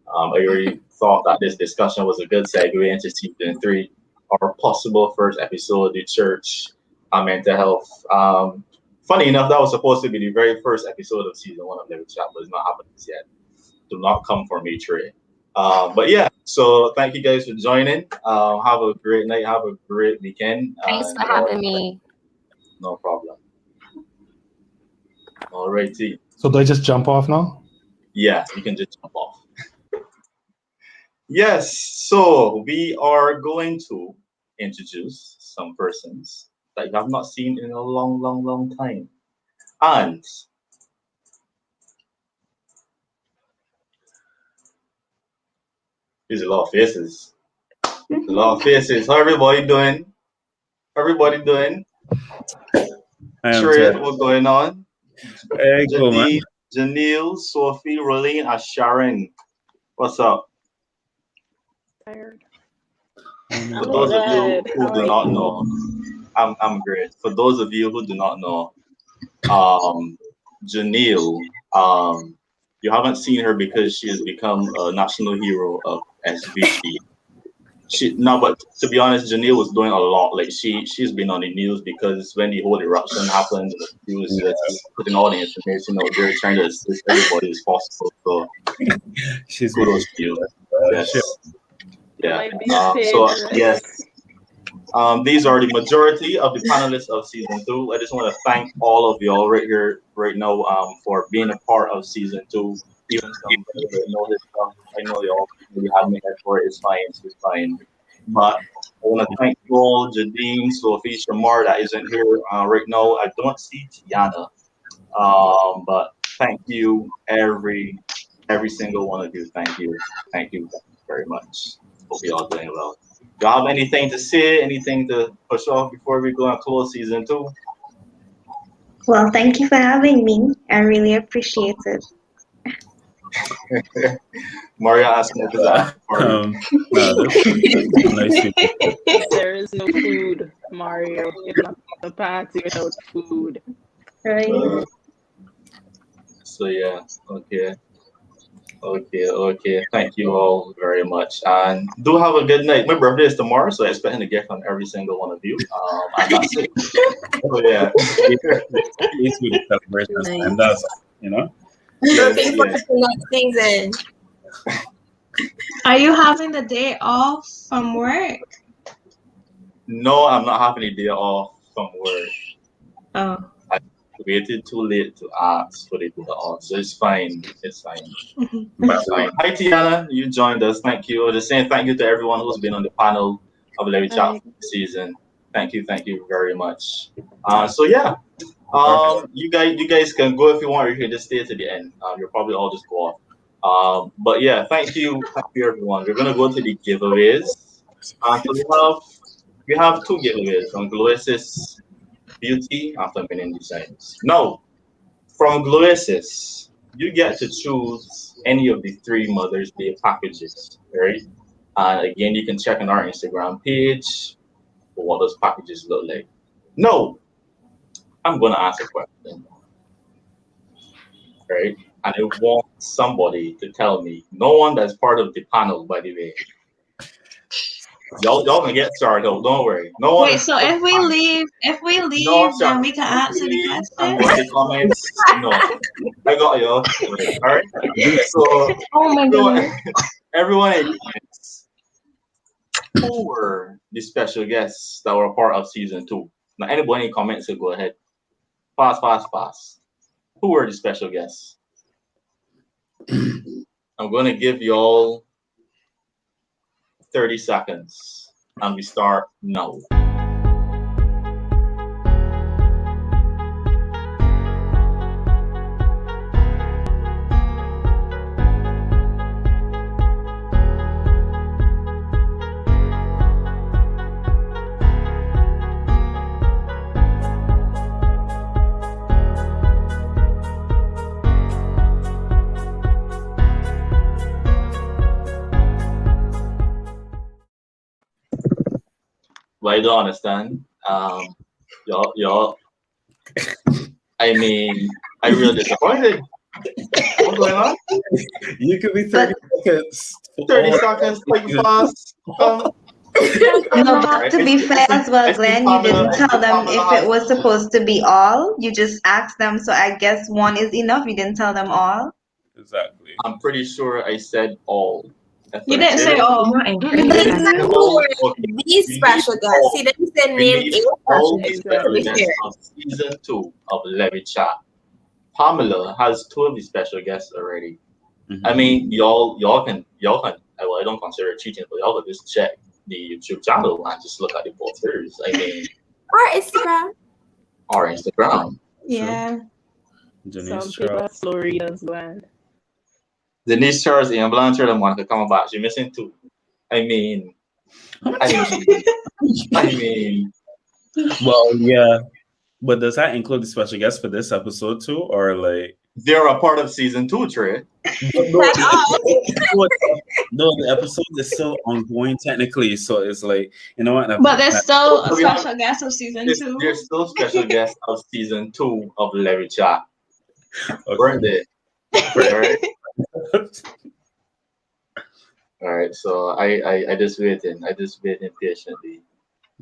I already thought that this discussion was a good segue into season 3, our possible first episode, the church, mental health. Funny enough, that was supposed to be the very first episode of season 1 of Lewwe Chat, but it's not happening yet. Do not come for me, Trey. But yeah, so thank you guys for joining. Have a great night. Have a great weekend. Thanks for having me. No problem. All righty. So do I just jump off now? Yeah, you can just jump off. Yes, so we are going to introduce some persons that you have not seen in a long time. And there's a lot of faces. A lot of faces. How everybody doing? Everybody doing? Trey, what's going on? Hey, cool, man. Janelle, Sophie, Rolene, and Sharon. What's up? Tired. For those of you who do not know, I'm great. For those of you who do not know, Janelle, you haven't seen her because she has become a national hero of SVP. But to be honest, Janelle was doing a lot. Like she's been on the news because when the whole eruption happened, she was just putting all the information out there, trying to assist everybody as possible. So she's kudos to you. Yes. Yeah. Yes. These are the majority of the panelists of season 2. I just want to thank all of y'all right here, right now, for being a part of season 2. Even some that know this stuff, I know y'all maybe had me head for it. It's fine. But I want to thank you all, Jadine, Sophie, Shamar, that isn't here right now. I don't see Tiana, but thank you, every single one of you. Thank you very much. Hope you all doing well. Do you have anything to say, anything to push off before we go and close season 2? Well, thank you for having me. I really appreciate it. Mario asked me that. There is no food, Mario. It's not a party without food. Right. So yeah, okay. Thank you all very much, and do have a good night. My birthday is tomorrow, so I'm expecting a gift from every single one of you. And that's it. So yeah, it's with the celebration, and that's, you know. Looking forward to next season. Are you having the day off from work? No, I'm not having a day off from work. Oh. I waited too late to ask for the day off, so it's fine. It's fine. Hi, Tiana, you joined us. Thank you. Just saying thank you to everyone who's been on the panel of Lewwe Chat this season. Thank you very much. So yeah. You guys can go if you want, or you can just stay to the end. You'll probably all just go off. But yeah, thank you everyone. We're gonna go to the giveaways. So we have 2 giveaways from Gloesis Beauty and Feminine Designs. Now, from Gloesis, you get to choose any of the 3 Mother's Day packages, right? And again, you can check on our Instagram page for what those packages look like. No, I'm going to ask a question, right? And I want somebody to tell me, no one that's part of the panel, by the way. Y'all gonna get started, though. Don't worry. No one. Wait, so if we leave, No, then sir. we can answer the Please, question? I'm going to comments. No, I got you. All right. So Oh my everyone, goodness. everyone in comments, who were the special guests that were part of season 2? Now, anybody in comments, so go ahead. Pass. Who were the special guests? I'm going to give y'all 30 seconds, and we start now. But I don't understand. Y'all. I mean, I'm really disappointed. What's going on? You could be 30 seconds. 30 seconds, like fast. No, but to be fair as well, Glenn, you didn't tell them if it was supposed to be all. You just asked them, so I guess one is enough. You didn't tell them all. Exactly. I'm pretty sure I said all. You didn't say all. These special guests. See, then said name a all special the special guests of season 2 of Lewwe Chat. Pamela has 2 of the special guests already. Mm-hmm. I mean, y'all can. Well, I don't consider it cheating, but y'all can just check the YouTube channel and just look at the posters. I mean, Our our Instagram. Yeah. Denise Some people Charles. are slow readers, Glenn. Denise Charles, Ian Blanchard, and Monica coming back. She's missing 2. I mean, Well, yeah. But does that include the special guest for this episode too? Or like they're a part of season 2, Trey. no, the episode is still ongoing technically. So it's like, you know what? But there's still a special guest of season 2. There's still special guests of season 2 of Lewwe Chat. Okay. Weren't they? All right, so I just waiting. I just waiting patiently.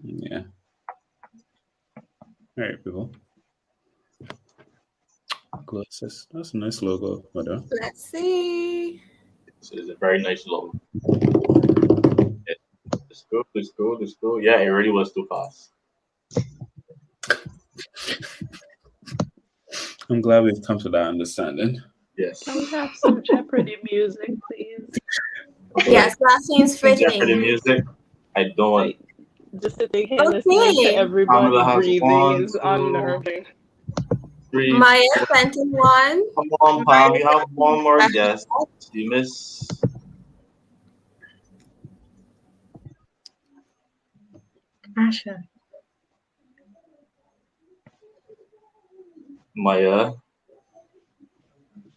Yeah. All right, people. Glasses. That's a nice logo. Let's see. So it's a very nice logo. Let's go. Yeah, it really was too fast. I'm glad we've come to that understanding. Yes. Can we have some Jeopardy music, please? Okay. Yes, that seems fitting. Jeopardy music. I don't. Just sitting here listening to everybody breathing is unnerving. 3, Maya sent in one. Come on, Pam. You have one more guess. You miss. Asha. Maya.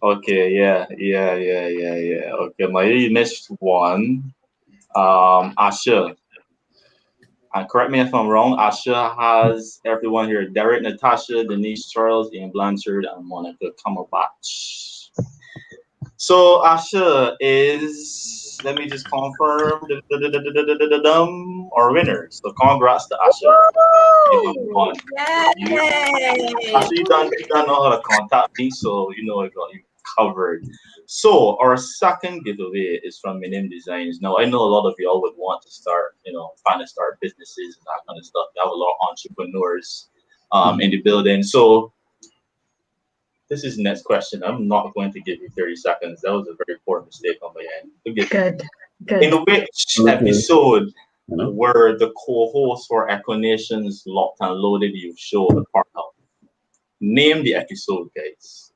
Okay, yeah. Okay, Maya, you missed one. Asha. And correct me if I'm wrong, Asha has everyone here. Derek, Natasha, Denise, Charles, Ian Blanchard, and Monica Cumberbatch. So Asha is, let me just confirm, our winner. So congrats to Asha. Asha, you don't know how to contact me, so you know I got you covered. So our second giveaway is from Minim Designs. Now I know a lot of y'all would want to start, trying to start businesses and that kind of stuff. We have a lot of entrepreneurs in the building. So this is the next question. I'm not going to give you 30 seconds. That was a very poor mistake on my end. Good. In which episode were the co-hosts for Equinations Locked and Loaded You show a part of? Name the episode, guys.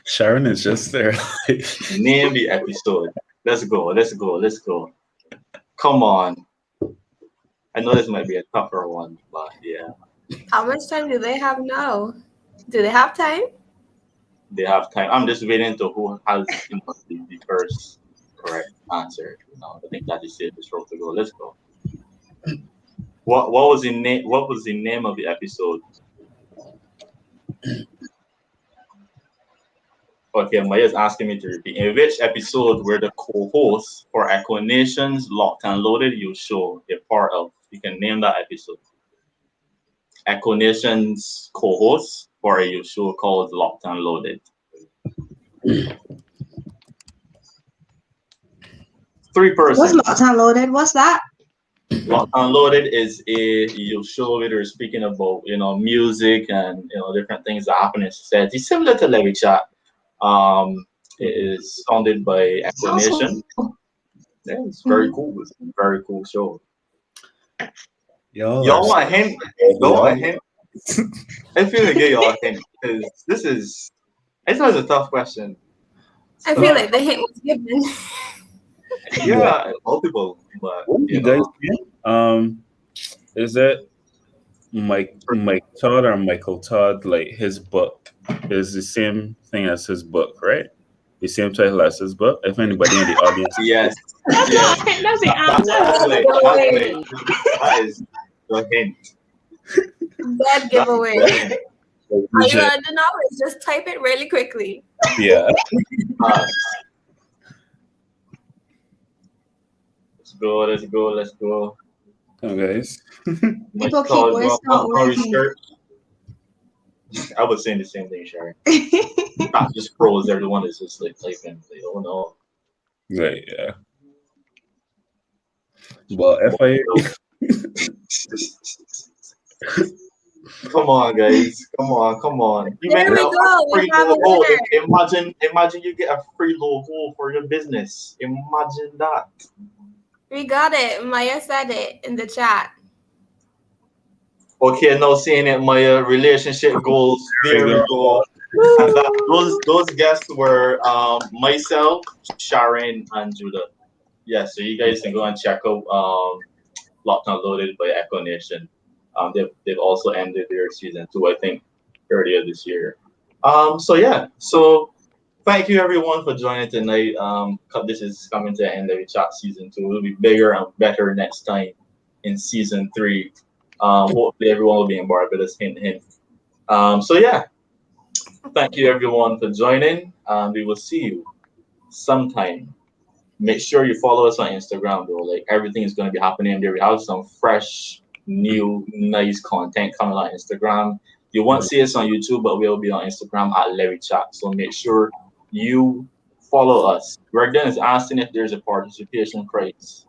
Sharon is just there. Name the episode. Let's go. Come on. I know this might be a tougher one, but yeah. How much time do they have now? Do they have time? They have time. I'm just waiting to who has the first correct answer. I think that is the safest route to go. Let's go. What was the name? What was the name of the episode? Okay, Maya's asking me to repeat. In which episode were the co-hosts for Echo Nation's Locked and Loaded You show a part of? You can name that episode. Echo Nation's co-hosts for a show called Locked and Loaded. 3 persons. What's Locked and Loaded? What's that? Locked and Loaded is a show where they're speaking about music and different things that happen in society, similar to Lewwe Chat. It is founded by Echo Nation. Yeah, it's very cool. It's a very cool show. Y'all want a hint? Y'all want a hint? I feel like y'all a hint because it's a tough question. I feel like the hint was given. Yeah, multiple, but you guys is it Mike Todd or Michael Todd? Like his book is the same thing as his book, right? The same title as his book. If anybody in the audience, yes, That's the answer. That is the hint. Bad giveaway. Are you on the knowledge? Just type it really quickly. Yeah. Let's go. Oh, guys. People keep not working. I was saying the same thing, Sharon. Not just pros, everyone is just like typing. They don't know. Right, yeah. Well, FIA. Come on, guys. Come on. There we go. We have a winner. Imagine you get a free logo for your business. Imagine that. We got it. Maya said it in the chat. Okay, now seeing it, my relationship goals. There we go. And those guests were myself, Sharon, and Judah. Yeah, so you guys can go and check out Locked and Loaded by Echo Nation. They've also ended their season 2, I think, earlier this year. So thank you everyone for joining tonight. This is coming to the end of the chat season 2. It'll be bigger and better next time in season 3. Hopefully everyone will be in Barbados. Hint. Thank you everyone for joining. We will see you sometime. Make sure you follow us on Instagram though. Like everything is going to be happening there. We have some fresh, new, nice content coming on Instagram. You won't see us on YouTube, but we'll be on Instagram at Lewwe Chat. So make sure you follow us. Greg is asking if there's a participation prize.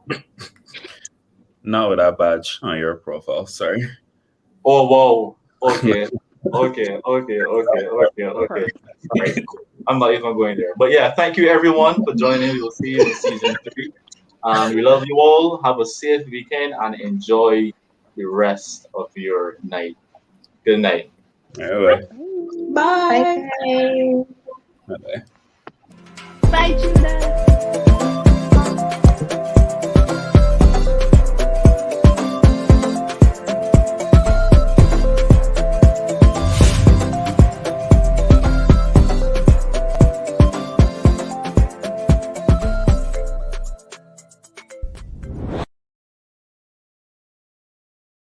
Not with that badge on your profile, sorry. Oh, whoa. Okay. Okay. Right. I'm not even going there. But yeah, thank you everyone for joining. We will see you in season 3. We love you all. Have a safe weekend and enjoy the rest of your night. Good night. Bye. Bye. Bye. Bye, Judah.